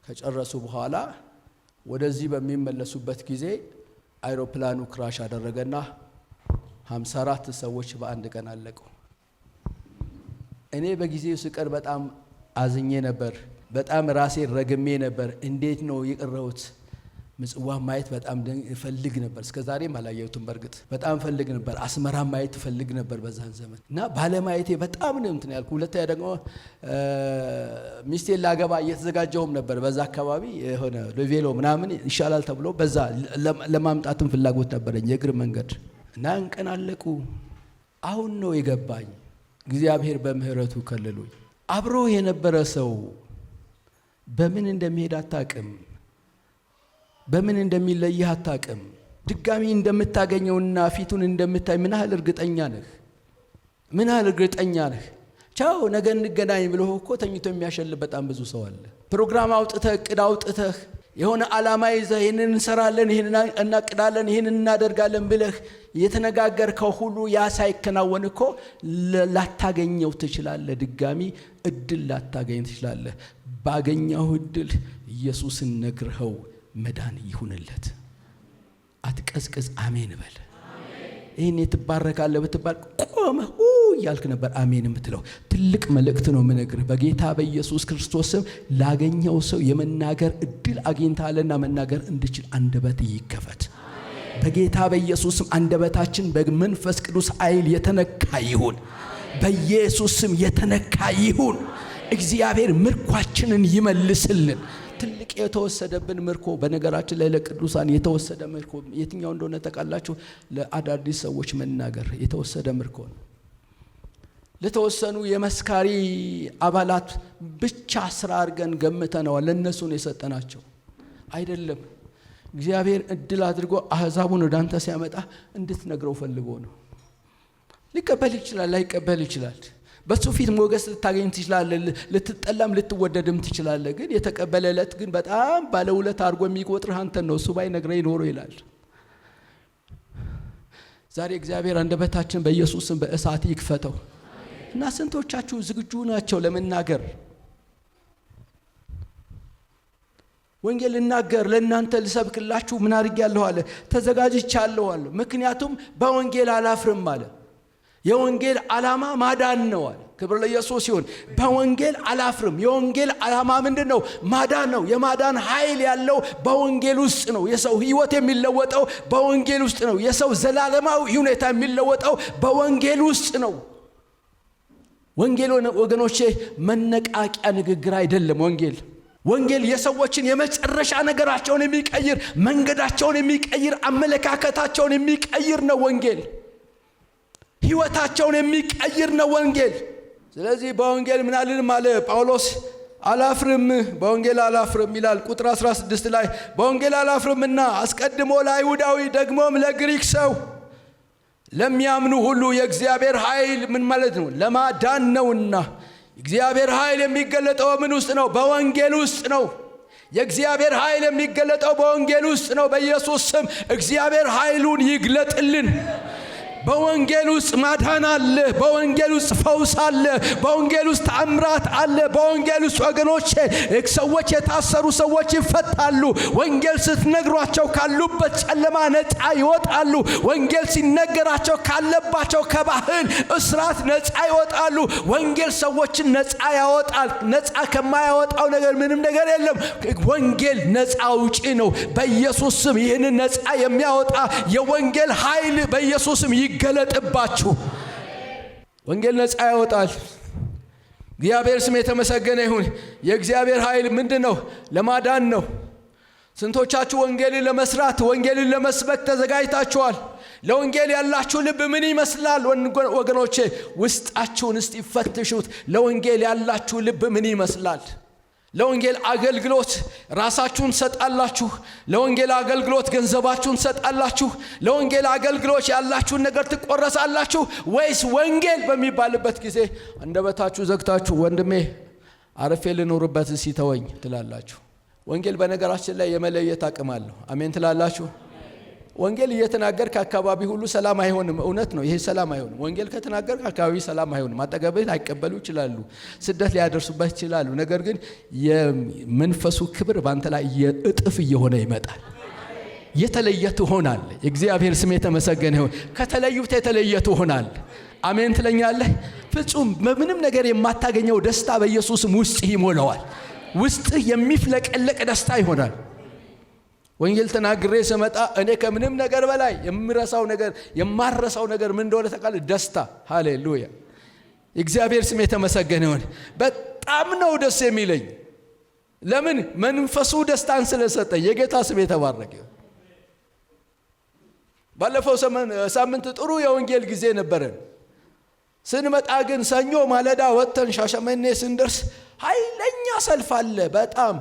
ከጨረሱ በኋላ ወደዚህ በሚመለሱበት ጊዜ አይሮፕላኑ ክራሽ አደረገና 54 ሰዎች በአንድ ቀን አለቁ። እኔ በጊዜው ስቀር በጣም አዝኜ ነበር። በጣም ራሴ ረግሜ ነበር። እንዴት ነው የቀረሁት? ምጽዋ ማየት በጣም ፈልግ ነበር። እስከዛሬም አላየሁትም። በርግጥ በጣም ፈልግ ነበር። አስመራ ማየት ፈልግ ነበር በዛን ዘመን እና ባለማየቴ በጣም ነው እንትን ያልኩ። ሁለተኛ ደግሞ ሚስቴን ላገባ እየተዘጋጀሁም ነበር። በዛ አካባቢ የሆነ ሌቬሎ ምናምን ይሻላል ተብሎ በዛ ለማምጣትም ፍላጎት ነበረኝ የእግር መንገድ እና እንቀን አለቁ። አሁን ነው የገባኝ እግዚአብሔር በምህረቱ ከልሎኝ። አብሮ የነበረ ሰው በምን እንደሚሄድ አታውቅም። በምን እንደሚለይህ አታውቅም። ድጋሚ እንደምታገኘውና ፊቱን እንደምታይ ምን ያህል እርግጠኛ ነህ? ቻው ነገ እንገናኝ ብሎ እኮ ተኝቶ የሚያሸል በጣም ብዙ ሰው አለ። ፕሮግራም አውጥተህ እቅድ አውጥተህ የሆነ ዓላማ ይዘህ ይህንን እንሰራለን፣ ይህንን እናቅዳለን፣ ይህንን እናደርጋለን ብለህ የተነጋገርከው ሁሉ ያ ሳይከናወን እኮ ላታገኘው ትችላለህ። ድጋሚ እድል ላታገኝ ትችላለህ። ባገኘው እድል ኢየሱስን ነግረኸው መዳን ይሁንለት። አትቀዝቅዝ። አሜን በል። ይህን ትባረካለህ ብትባል ቆመህ እያልክ ነበር አሜን የምትለው። ትልቅ መልእክት ነው የምነግርህ። በጌታ በኢየሱስ ክርስቶስ ስም ላገኘው ሰው የመናገር እድል አግኝታለና መናገር እንድችል አንደበት ይከፈት። በጌታ በኢየሱስ ስም አንደበታችን በመንፈስ ቅዱስ ኃይል የተነካ ይሁን። በኢየሱስ ስም የተነካ ይሁን። እግዚአብሔር ምርኳችንን ይመልስልን። ትልቅ የተወሰደብን ምርኮ፣ በነገራችን ላይ ለቅዱሳን የተወሰደ ምርኮ የትኛው እንደሆነ ተቃላችሁ? ለአዳዲስ ሰዎች መናገር የተወሰደ ምርኮ ነው። ለተወሰኑ የመስካሪ አባላት ብቻ ስራ አድርገን ገምተነዋል። ለነሱ ነው የሰጠናቸው አይደለም። እግዚአብሔር እድል አድርጎ አህዛቡን ወደ አንተ ሲያመጣ እንድትነግረው ፈልጎ ነው። ሊቀበል ይችላል፣ ላይቀበል ይችላል። በሱ ፊት ሞገስ ልታገኝ ትችላለህ። ልትጠላም ልትወደድም ትችላለህ። ግን የተቀበለ ዕለት ግን በጣም ባለውለታ አድርጎ የሚቆጥርህ አንተን ነው። እሱ ባይነግረኝ ኖሮ ይላል። ዛሬ እግዚአብሔር አንደበታችን በኢየሱስም በእሳት ይክፈተው እና ስንቶቻችሁ ዝግጁ ናቸው ለመናገር? ወንጌል እናገር፣ ለእናንተ ልሰብክላችሁ ምን አድርጌያለሁ አለ? ተዘጋጅቻለሁ አለ። ምክንያቱም በወንጌል አላፍርም አለ። የወንጌል ዓላማ ማዳን ነው አለ። ክብር ለኢየሱስ ይሁን። በወንጌል አላፍርም። የወንጌል ዓላማ ምንድነው? ማዳን ነው። የማዳን ኃይል ያለው በወንጌል ውስጥ ነው። የሰው ሕይወት የሚለወጠው በወንጌል ውስጥ ነው። የሰው ዘላለማዊ ሁኔታ የሚለወጠው በወንጌል ውስጥ ነው። ወንጌል ወገኖቼ መነቃቂያ ንግግር አይደለም። ወንጌል ወንጌል የሰዎችን የመጨረሻ ነገራቸውን የሚቀይር፣ መንገዳቸውን የሚቀይር፣ አመለካከታቸውን የሚቀይር ነው ወንጌል። ሕይወታቸውን የሚቀይር ነው ወንጌል። ስለዚህ በወንጌል ምን አልን ማለት ጳውሎስ አላፍርም፣ በወንጌል አላፍርም ይላል። ቁጥር 16 ላይ በወንጌል አላፍርምና አስቀድሞ ለአይሁዳዊ ደግሞም ለግሪክ ሰው ለሚያምኑ ሁሉ የእግዚአብሔር ኃይል ምን ማለት ነው? ለማዳን ነውና። እግዚአብሔር ኃይል የሚገለጠው ምን ውስጥ ነው? በወንጌል ውስጥ ነው። የእግዚአብሔር ኃይል የሚገለጠው በወንጌል ውስጥ ነው። በኢየሱስ ስም እግዚአብሔር ኃይሉን ይግለጥልን። በወንጌል ውስጥ ማዳን አለ። በወንጌል ውስጥ ፈውስ አለ። በወንጌል ውስጥ ተአምራት አለ። በወንጌል ውስጥ ወገኖቼ ሰዎች የታሰሩ ሰዎች ይፈታሉ። ወንጌል ስትነግሯቸው ካሉበት ጨለማ ነፃ ይወጣሉ። ወንጌል ሲነገራቸው ካለባቸው ከባህል እስራት ነፃ ይወጣሉ። ወንጌል ሰዎችን ነፃ ያወጣል። ነፃ ከማያወጣው ነገር ምንም ነገር የለም። ወንጌል ነፃ አውጪ ነው። በኢየሱስ ስም ይህንን ነፃ የሚያወጣ የወንጌል ኃይል በኢየሱስ ስም ይገለጥባችሁ። ወንጌል ነፃ ያወጣል። እግዚአብሔር ስም የተመሰገነ ይሁን። የእግዚአብሔር ኃይል ምንድነው? ለማዳን ነው። ስንቶቻችሁ ወንጌልን ለመስራት ወንጌልን ለመስበክ ተዘጋጅታችኋል? ለወንጌል ያላችሁ ልብ ምን ይመስላል? ወገኖቼ ውስጣችሁን እስቲ ፈትሹት። ለወንጌል ያላችሁ ልብ ምን ይመስላል? ለወንጌል አገልግሎት ራሳችሁን ሰጣላችሁ? ለወንጌል አገልግሎት ገንዘባችሁን ሰጣላችሁ? ለወንጌል አገልግሎት ያላችሁን ነገር ትቆረሳላችሁ? ወይስ ወንጌል በሚባልበት ጊዜ አንደበታችሁ ዘግታችሁ ወንድሜ አረፌ ልኖርበት ሲተወኝ ትላላችሁ? ወንጌል በነገራችን ላይ የመለየት አቅም አለው። አሜን ትላላችሁ? ወንጌል እየተናገርክ አካባቢ ሁሉ ሰላም አይሆንም። እውነት ነው። ይሄ ሰላም አይሆንም። ወንጌል ከተናገርክ አካባቢ ሰላም አይሆንም። አጠገብህ አይቀበሉ ይችላሉ። ስደት ሊያደርሱበት ይችላሉ። ነገር ግን የመንፈሱ ክብር ባንተ ላይ እጥፍ እየሆነ ይመጣል። የተለየ ትሆናለህ። የእግዚአብሔር ስም የተመሰገነ ይሁን። ከተለዩት የተለየ ትሆናለህ። አሜን ትለኛለህ? ፍጹም በምንም ነገር የማታገኘው ደስታ በኢየሱስም ውስጥ ይሞላዋል። ውስጥ የሚፍለቀለቅ ደስታ ይሆናል። ወንጌል ተናግሬ ስመጣ እኔ ከምንም ነገር በላይ የማረሳው ነገር ምን እንደሆነ ታውቃለህ? ደስታ። ሃሌሉያ! እግዚአብሔር ስም የተመሰገነ ይሁን። በጣም ነው ደስ የሚለኝ። ለምን? መንፈሱ ደስታን ስለሰጠኝ። የጌታ ስም የተባረከ ይሁን። ባለፈው ሳምንት ጥሩ የወንጌል ጊዜ ነበረን። ስንመጣ ግን ሰኞ ማለዳ ወጥተን ሻሸመኔ ስንደርስ ኃይለኛ ሰልፍ አለ። በጣም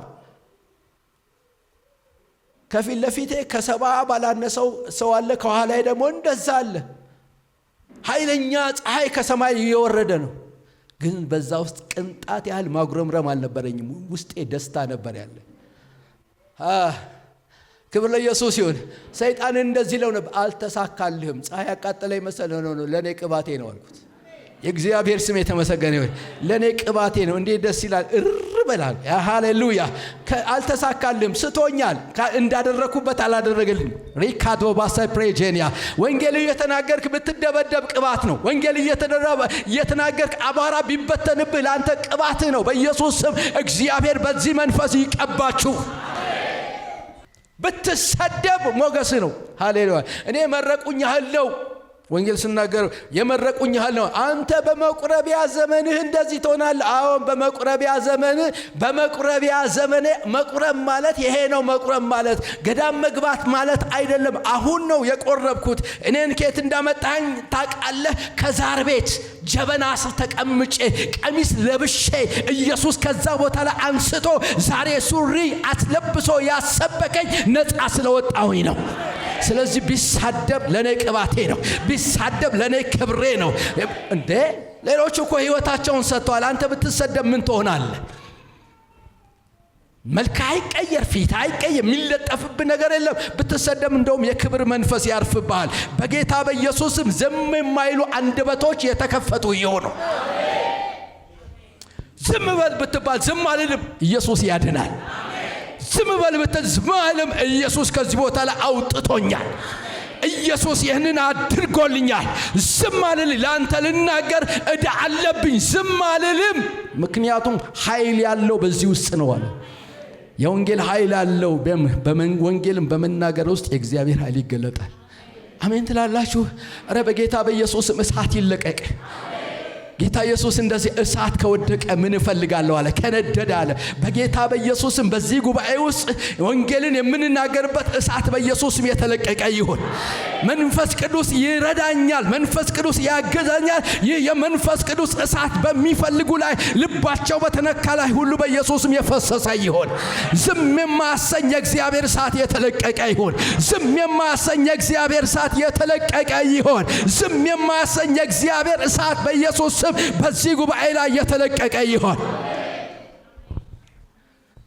ከፊት ለፊቴ ከሰባ ባላነሰው ሰው አለ። ከኋላ ደግሞ እንደዛ አለ። ኃይለኛ ፀሐይ ከሰማይ እየወረደ ነው። ግን በዛ ውስጥ ቅንጣት ያህል ማጉረምረም አልነበረኝም። ውስጤ ደስታ ነበር ያለ። ክብር ለኢየሱስ ይሁን። ሰይጣን እንደዚህ ለው ነበር፣ አልተሳካልህም። ፀሐይ ያቃጠለኝ መሰለህ? ነው ለኔ ቅባቴ ነው አልኩት። የእግዚአብሔር ስም የተመሰገነ ይሁን። ለኔ ቅባቴ ነው። እንዴት ደስ ይላል! እርበላል። ሃሌሉያ! አልተሳካልህም፣ ስቶኛል። እንዳደረኩበት አላደረገልኝ። ሪካዶ ባሳይ ፕሬጄኒያ። ወንጌል እየተናገርክ ብትደበደብ ቅባት ነው። ወንጌል እየተናገርክ አቧራ ቢበተንብህ ለአንተ ቅባት ነው። በኢየሱስ ስም እግዚአብሔር በዚህ መንፈስ ይቀባችሁ። ብትሰደብ ሞገስ ነው። ሃሌሉያ! እኔ መረቁኝ ያህለው ወንጌል ስናገር የመረቁኝ ያህል ነው። አንተ በመቁረቢያ ዘመንህ እንደዚህ ትሆናለህ። አዎን በመቁረቢያ ዘመኔ መቁረብ ማለት ይሄ ነው። መቁረብ ማለት ገዳም መግባት ማለት አይደለም። አሁን ነው የቆረብኩት። እኔን ከየት እንዳመጣኝ ታውቃለህ? ከዛር ቤት ጀበና ስር ተቀምጬ ቀሚስ ለብሼ ኢየሱስ ከዛ ቦታ ላይ አንስቶ ዛሬ ሱሪ አትለብሶ ያሰበከኝ ነፃ ስለወጣሁኝ ነው። ስለዚህ ቢሳደብ ለኔ ቅባቴ ነው። ቢሳደብ ለኔ ክብሬ ነው። እንዴ ሌሎች እኮ ህይወታቸውን ሰጥተዋል። አንተ ብትሰደብ ምን ትሆናለህ? መልክ አይቀየር፣ ፊት አይቀየር፣ የሚለጠፍብህ ነገር የለም። ብትሰደብ እንደውም የክብር መንፈስ ያርፍብሃል። በጌታ በኢየሱስም ዝም የማይሉ አንደበቶች የተከፈቱ ይሁኑ። ዝም በል ብትባል ዝም አልልም፣ ኢየሱስ ያድናል። ዝም በል ብትል ዝም አልልም፣ ኢየሱስ ከዚህ ቦታ ላይ አውጥቶኛል። ኢየሱስ ይህንን አድርጎልኛል። ዝም አልልም፣ ለአንተ ልናገር ዕዳ አለብኝ። ዝም አልልም፣ ምክንያቱም ኃይል ያለው በዚህ ውስጥ ነው አለ። የወንጌል ኃይል አለው። ወንጌልን በመናገር ውስጥ የእግዚአብሔር ኃይል ይገለጣል። አሜን ትላላችሁ? ኧረ በጌታ በኢየሱስ እሳት ይለቀቅ። ጌታ ኢየሱስ እንደዚህ እሳት ከወደቀ ምን እፈልጋለሁ አለ፣ ከነደደ አለ። በጌታ በኢየሱስም በዚህ ጉባኤ ውስጥ ወንጌልን የምንናገርበት እሳት በኢየሱስም የተለቀቀ ይሁን። መንፈስ ቅዱስ ይረዳኛል፣ መንፈስ ቅዱስ ያገዛኛል። ይህ የመንፈስ ቅዱስ እሳት በሚፈልጉ ላይ ልባቸው በተነካ ላይ ሁሉ በኢየሱስም የፈሰሰ ይሁን። ዝም የማያሰኝ የእግዚአብሔር እሳት የተለቀቀ ይሁን። ዝም የማያሰኝ የእግዚአብሔር እሳት የተለቀቀ ይሁን። ዝም የማያሰኝ የእግዚአብሔር እሳት በኢየሱስ ስም በዚህ ጉባኤ ላይ የተለቀቀ ይሁን።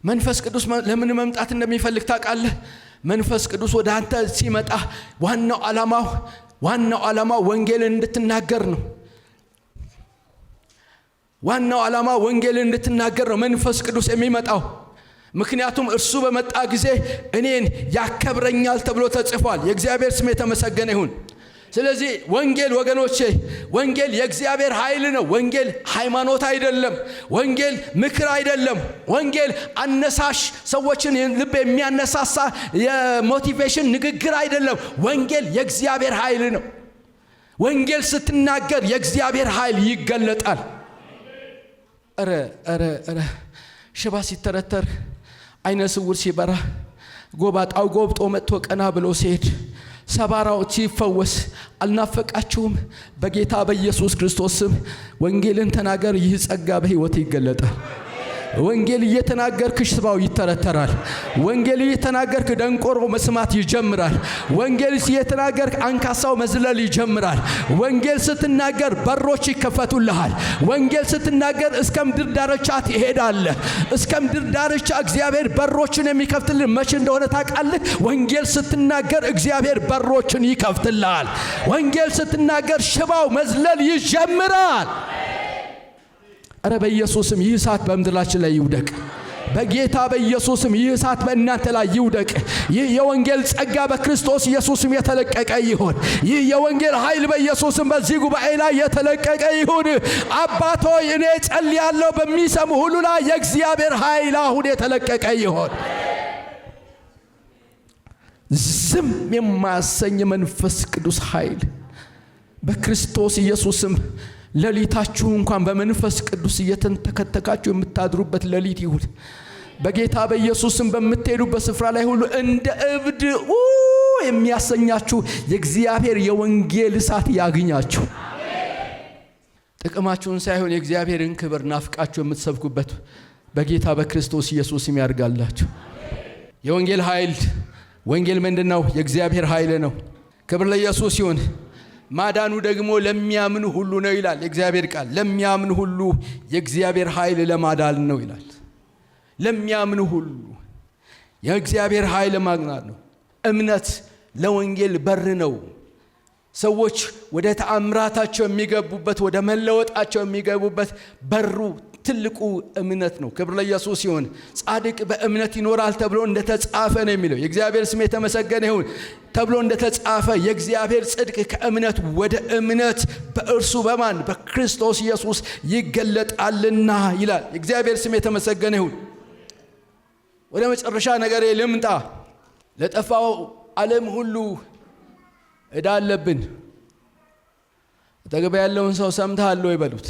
መንፈስ ቅዱስ ለምን መምጣት እንደሚፈልግ ታውቃለህ? መንፈስ ቅዱስ ወደ አንተ ሲመጣ ዋናው ዓላማው ወንጌልን እንድትናገር ነው። ዋናው ዓላማ ወንጌልን እንድትናገር ነው መንፈስ ቅዱስ የሚመጣው። ምክንያቱም እርሱ በመጣ ጊዜ እኔን ያከብረኛል ተብሎ ተጽፏል። የእግዚአብሔር ስም የተመሰገነ ይሁን። ስለዚህ ወንጌል ወገኖቼ፣ ወንጌል የእግዚአብሔር ኃይል ነው። ወንጌል ሃይማኖት አይደለም። ወንጌል ምክር አይደለም። ወንጌል አነሳሽ ሰዎችን ልብ የሚያነሳሳ የሞቲቬሽን ንግግር አይደለም። ወንጌል የእግዚአብሔር ኃይል ነው። ወንጌል ስትናገር የእግዚአብሔር ኃይል ይገለጣል። ኧረ ሽባ ሲተረተር፣ አይነ ስውር ሲበራ፣ ጎባጣው ጎብጦ መጥቶ ቀና ብሎ ሲሄድ፣ ሰባራው ሲፈወስ አልናፈቃችሁም? በጌታ በኢየሱስ ክርስቶስ ስም ወንጌልን ተናገር። ይህ ጸጋ በሕይወት ይገለጣል። ወንጌል እየተናገርክ ሽባው ይተረተራል። ወንጌል እየተናገርክ ደንቆሮ መስማት ይጀምራል። ወንጌል እየተናገርክ አንካሳው መዝለል ይጀምራል። ወንጌል ስትናገር በሮች ይከፈቱልሃል። ወንጌል ስትናገር እስከ ምድር ዳርቻ ትሄዳለህ። እስከ ምድር ዳርቻ እግዚአብሔር በሮችን የሚከፍትልህ መቼ እንደሆነ ታውቃለህ? ወንጌል ስትናገር እግዚአብሔር በሮችን ይከፍትልሃል። ወንጌል ስትናገር ሽባው መዝለል ይጀምራል። አረ በኢየሱስም ይህ እሳት በምድራችን ላይ ይውደቅ። በጌታ በኢየሱስም ይህ እሳት በእናንተ ላይ ይውደቅ። ይህ የወንጌል ጸጋ በክርስቶስ ኢየሱስም የተለቀቀ ይሁን። ይህ የወንጌል ኃይል በኢየሱስም በዚህ ጉባኤ ላይ የተለቀቀ ይሁን። አባቶ እኔ ጸልያለሁ፣ በሚሰሙ ሁሉ ላይ የእግዚአብሔር ኃይል አሁን የተለቀቀ ይሁን። ዝም የማያሰኝ መንፈስ ቅዱስ ኃይል በክርስቶስ ኢየሱስም ሌሊታችሁ እንኳን በመንፈስ ቅዱስ እየተንተከተካችሁ የምታድሩበት ሌሊት ይሁን። በጌታ በኢየሱስም በምትሄዱበት ስፍራ ላይ ሁሉ እንደ እብድ የሚያሰኛችሁ የእግዚአብሔር የወንጌል እሳት ያግኛችሁ። ጥቅማችሁን ሳይሆን የእግዚአብሔርን ክብር ናፍቃችሁ የምትሰብኩበት በጌታ በክርስቶስ ኢየሱስም ያርጋላችሁ። የወንጌል ኃይል፣ ወንጌል ምንድነው? የእግዚአብሔር ኃይል ነው። ክብር ለኢየሱስ ይሁን። ማዳኑ ደግሞ ለሚያምኑ ሁሉ ነው ይላል የእግዚአብሔር ቃል። ለሚያምኑ ሁሉ የእግዚአብሔር ኃይል ለማዳን ነው ይላል። ለሚያምኑ ሁሉ የእግዚአብሔር ኃይል ማግናት ነው። እምነት ለወንጌል በር ነው። ሰዎች ወደ ተአምራታቸው የሚገቡበት፣ ወደ መለወጣቸው የሚገቡበት በሩ ትልቁ እምነት ነው። ክብር ለኢየሱስ ይሁን። ጻድቅ በእምነት ይኖራል ተብሎ እንደተጻፈ ነው የሚለው። የእግዚአብሔር ስም የተመሰገነ ይሁን። ተብሎ እንደተጻፈ የእግዚአብሔር ጽድቅ ከእምነት ወደ እምነት በእርሱ በማን በክርስቶስ ኢየሱስ ይገለጣልና ይላል። የእግዚአብሔር ስም የተመሰገነ ይሁን። ወደ መጨረሻ ነገር ልምጣ። ለጠፋው ዓለም ሁሉ ዕዳ አለብን። አጠገብ ያለውን ሰው ሰምተሃል ወይ በሉት።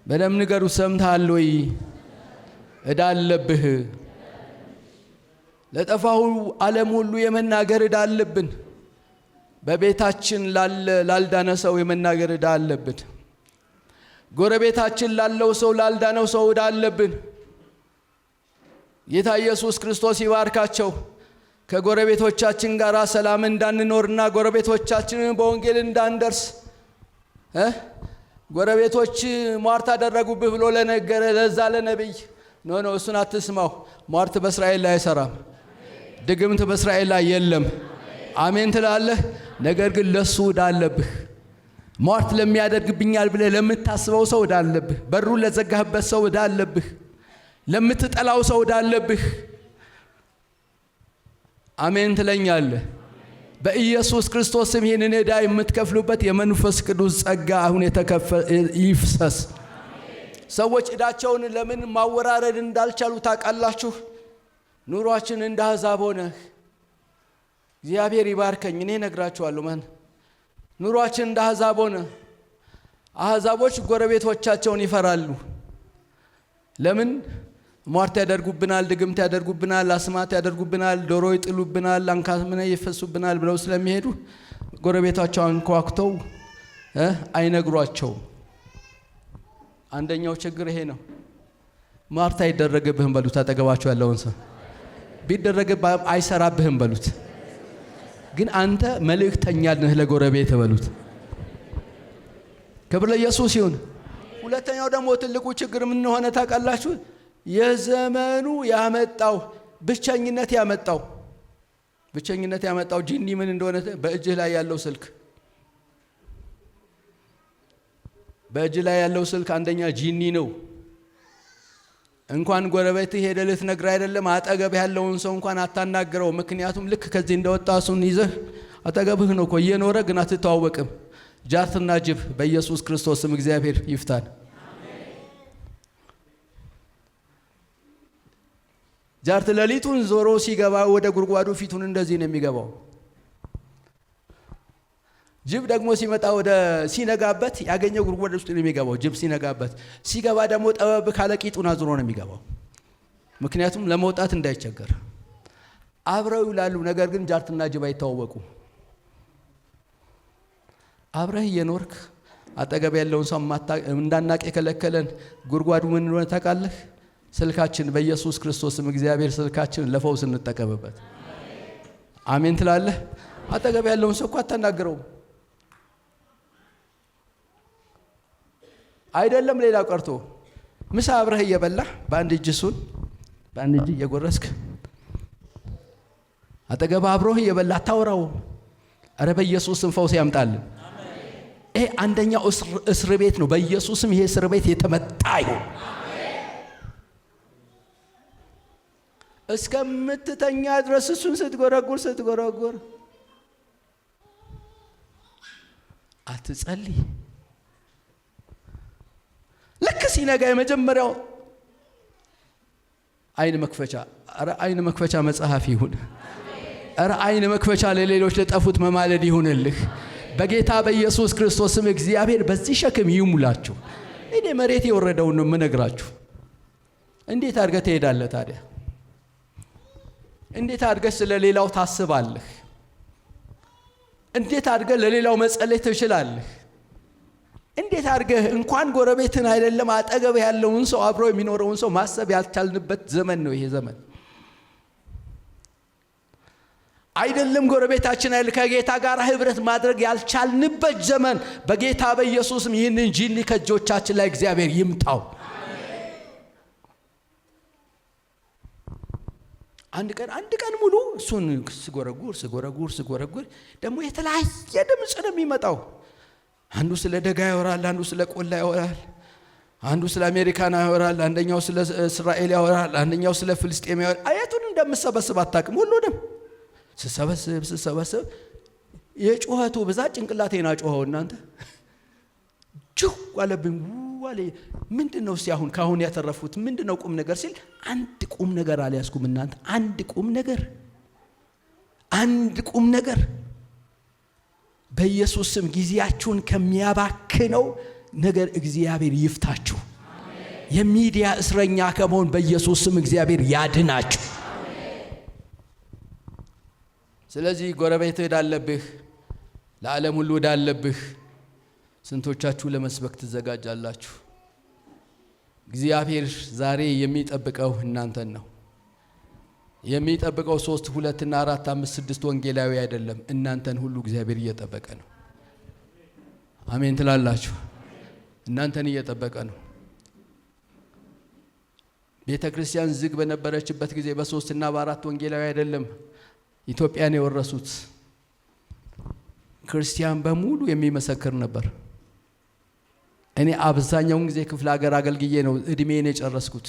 በደም ንገሩት። ሰምተሃል ወይ? ዕዳ አለብህ። ለጠፋው ዓለም ሁሉ የመናገር ዕዳ አለብን። በቤታችን ላልዳነ ሰው የመናገር ዕዳ አለብን። ጎረቤታችን ላለው ሰው ላልዳነው ሰው ዕዳ አለብን። ጌታ ኢየሱስ ክርስቶስ ይባርካቸው። ከጎረቤቶቻችን ጋር ሰላም እንዳንኖርና ጎረቤቶቻችንን በወንጌል እንዳንደርስ ጎረቤቶች ሟርት አደረጉብህ ብሎ ለነገረ ለዛ ለነብይ ኖ እሱን አትስማው። ሟርት በእስራኤል ላይ አይሰራም። ድግምት በእስራኤል ላይ የለም። አሜን ትላለህ። ነገር ግን ለሱ ዕዳ አለብህ። ሟርት ለሚያደርግብኛል ብለህ ለምታስበው ሰው ዕዳ አለብህ። በሩን ለዘጋህበት ሰው ዕዳ አለብህ። ለምትጠላው ሰው ዕዳ አለብህ። አሜን ትለኛለህ። በኢየሱስ ክርስቶስ ስም ይህንን ዕዳ የምትከፍሉበት የመንፈስ ቅዱስ ጸጋ አሁን ይፍሰስ። ሰዎች ዕዳቸውን ለምን ማወራረድ እንዳልቻሉ ታውቃላችሁ? ኑሯችን እንደ አሕዛብ ሆነ። እግዚአብሔር ይባርከኝ። እኔ ነግራችኋለሁ። ኑሯችን እንደ አሕዛብ ሆነ። አሕዛቦች ጎረቤቶቻቸውን ይፈራሉ። ለምን? ሟርት ያደርጉብናል፣ ድግምት ያደርጉብናል፣ አስማት ያደርጉብናል፣ ዶሮ ይጥሉብናል፣ አንካምነ ይፈሱብናል ብለው ስለሚሄዱ ጎረቤታቸው አንኳኩተው አይነግሯቸው። አንደኛው ችግር ይሄ ነው። ሟርት አይደረግብህም በሉት። አጠገባቸው ያለውን ሰው ቢደረግብህ አይሰራብህም በሉት። ግን አንተ መልእክተኛ ነህ ለጎረቤት በሉት። ክብር ለኢየሱስ ይሁን። ሁለተኛው ደግሞ ትልቁ ችግር ምን ሆነ ታውቃላችሁ? የዘመኑ ያመጣው ብቸኝነት ያመጣው ጂኒ ምን እንደሆነ በእጅህ ላይ ያለው ስልክ አንደኛ ጂኒ ነው። እንኳን ጎረቤት ሄደህ ልትነግር አይደለም አጠገብ ያለውን ሰው እንኳን አታናግረው። ምክንያቱም ልክ ከዚህ እንደወጣ እሱን ይዘህ አጠገብህ ነው እኮ እየኖረ ግን አትተዋወቅም። ጃርትና ጅብ በኢየሱስ ክርስቶስ ስም እግዚአብሔር ይፍታን። ጃርት ሌሊቱን ዞሮ ሲገባ ወደ ጉድጓዱ ፊቱን እንደዚህ ነው የሚገባው። ጅብ ደግሞ ሲመጣ ወደ ሲነጋበት ያገኘው ጉድጓድ ውስጥ ነው የሚገባው። ጅብ ሲነጋበት ሲገባ ደግሞ ጠበብ ካለ ቂጡን አዙሮ ነው የሚገባው። ምክንያቱም ለመውጣት እንዳይቸገር አብረው ይላሉ። ነገር ግን ጃርትና ጅብ አይተዋወቁ። አብረህ እየኖርክ አጠገብ ያለውን ሰው እንዳናቅ የከለከለን ጉድጓዱ ምን እንደሆነ ታውቃለህ? ስልካችን በኢየሱስ ክርስቶስም እግዚአብሔር ስልካችን ለፈውስ እንጠቀምበት። አሜን ትላለህ? አጠገብ ያለውን ሰው እኮ አታናግረውም። አይደለም ሌላ ቀርቶ ምሳ አብረህ እየበላህ በአንድ እጅ እሱን በአንድ እጅ እየጎረስክ አጠገብ አብሮህ እየበላህ ታወራው። ኧረ በኢየሱስም ፈውስ ያምጣልን። ይሄ አንደኛው እስር ቤት ነው። በኢየሱስም ይሄ እስር ቤት የተመታ ይሁን። እስከምትተኛ ድረስ እሱን ስትጎረጉር አትጸልይ። ልክ ሲነጋ የመጀመሪያው አይን መክፈቻ፣ ኧረ አይን መክፈቻ መጽሐፍ ይሁን። ኧረ አይን መክፈቻ ለሌሎች ለጠፉት መማለድ ይሁንልህ በጌታ በኢየሱስ ክርስቶስም። እግዚአብሔር በዚህ ሸክም ይሙላችሁ። እኔ መሬት የወረደውን ነው የምነግራችሁ። እንዴት አድርገህ ትሄዳለህ ታዲያ? እንዴት አድርገህ ስለሌላው ታስባለህ? እንዴት አድርገህ ለሌላው መጸለይ ትችላለህ? እንዴት አድርገህ እንኳን ጎረቤትን አይደለም አጠገብ ያለውን ሰው አብሮ የሚኖረውን ሰው ማሰብ ያልቻልንበት ዘመን ነው ይሄ ዘመን። አይደለም ጎረቤታችን አይደል ከጌታ ጋር ህብረት ማድረግ ያልቻልንበት ዘመን። በጌታ በኢየሱስም ይህንን ጂኒ ከእጆቻችን ላይ እግዚአብሔር ይምጣው። አንድ ቀን ሙሉ እሱን ስጎረጉር ደግሞ የተለያየ ድምፅ ነው የሚመጣው። አንዱ ስለ ደጋ ያወራል፣ አንዱ ስለ ቆላ ያወራል፣ አንዱ ስለ አሜሪካን ያወራል፣ አንደኛው ስለ እስራኤል ያወራል፣ አንደኛው ስለ ፍልስጤም ያወራል። አያቱን እንደምሰበስብ አታውቅም። ሁሉንም ስሰበስብ የጩኸቱ ብዛት ጭንቅላቴና ጮኸው እናንተ ጁ አለብኝ። ምንድነው እስቲ ካሁን ያተረፉት ምንድነው ቁም ነገር ሲል አንድ ቁም ነገር አልያዝኩም እናንተ። አንድ ቁም ነገር በኢየሱስ ስም ጊዜያችሁን ከሚያባክነው ነገር እግዚአብሔር ይፍታችሁ። የሚዲያ እስረኛ ከመሆን በኢየሱስ ስም እግዚአብሔር ያድናችሁ። ስለዚህ ጎረቤት ሄዳለብህ፣ ለዓለም ሁሉ ሄዳለብህ። ስንቶቻችሁ ለመስበክ ትዘጋጃላችሁ? እግዚአብሔር ዛሬ የሚጠብቀው እናንተን ነው። የሚጠብቀው 3 2 እና 4 5 6 ወንጌላዊ አይደለም። እናንተን ሁሉ እግዚአብሔር እየጠበቀ ነው። አሜን ትላላችሁ? እናንተን እየጠበቀ ነው። ቤተ ክርስቲያን ዝግ በነበረችበት ጊዜ በ3 እና በ4 ወንጌላዊ አይደለም ኢትዮጵያን የወረሱት። ክርስቲያን በሙሉ የሚመሰክር ነበር። እኔ አብዛኛውን ጊዜ ክፍለ ሀገር አገልግዬ ነው እድሜን የጨረስኩት።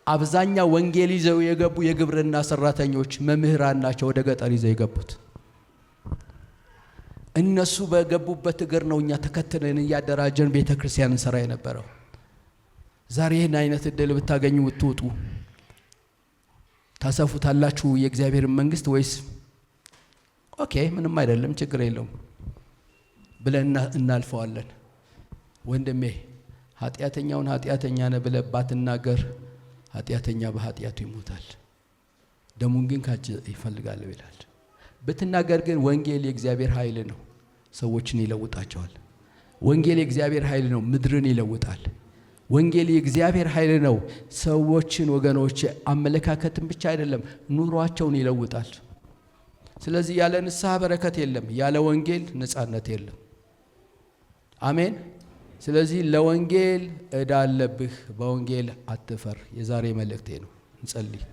አብዛኛው ወንጌል ይዘው የገቡ የግብርና ሰራተኞች መምህራን ናቸው ወደ ገጠር ይዘው የገቡት። እነሱ በገቡበት እግር ነው እኛ ተከትለን እያደራጀን ቤተ ክርስቲያን እንሰራ የነበረው። ዛሬ ይህን አይነት እድል ብታገኙ ብትወጡ ታሰፉታላችሁ የእግዚአብሔር መንግስት ወይስ ኦኬ ምንም አይደለም ችግር የለውም ብለን እናልፈዋለን? ወንድሜ ኃጢአተኛውን ኃጢአተኛ ነህ ብለህ ባትናገር ኃጢአተኛ በኃጢአቱ ይሞታል፣ ደሙን ግን ካንቺ ይፈልጋል ይላል። ብትናገር ግን ወንጌል የእግዚአብሔር ኃይል ነው፣ ሰዎችን ይለውጣቸዋል። ወንጌል የእግዚአብሔር ኃይል ነው፣ ምድርን ይለውጣል። ወንጌል የእግዚአብሔር ኃይል ነው፣ ሰዎችን ወገኖች አመለካከትን ብቻ አይደለም ኑሯቸውን ይለውጣል። ስለዚህ ያለ ንስሐ በረከት የለም፣ ያለ ወንጌል ነጻነት የለም። አሜን። ስለዚህ ለወንጌል ዕዳ አለብህ፣ በወንጌል አትፈር። የዛሬ መልእክቴ ነው። እንጸልይ።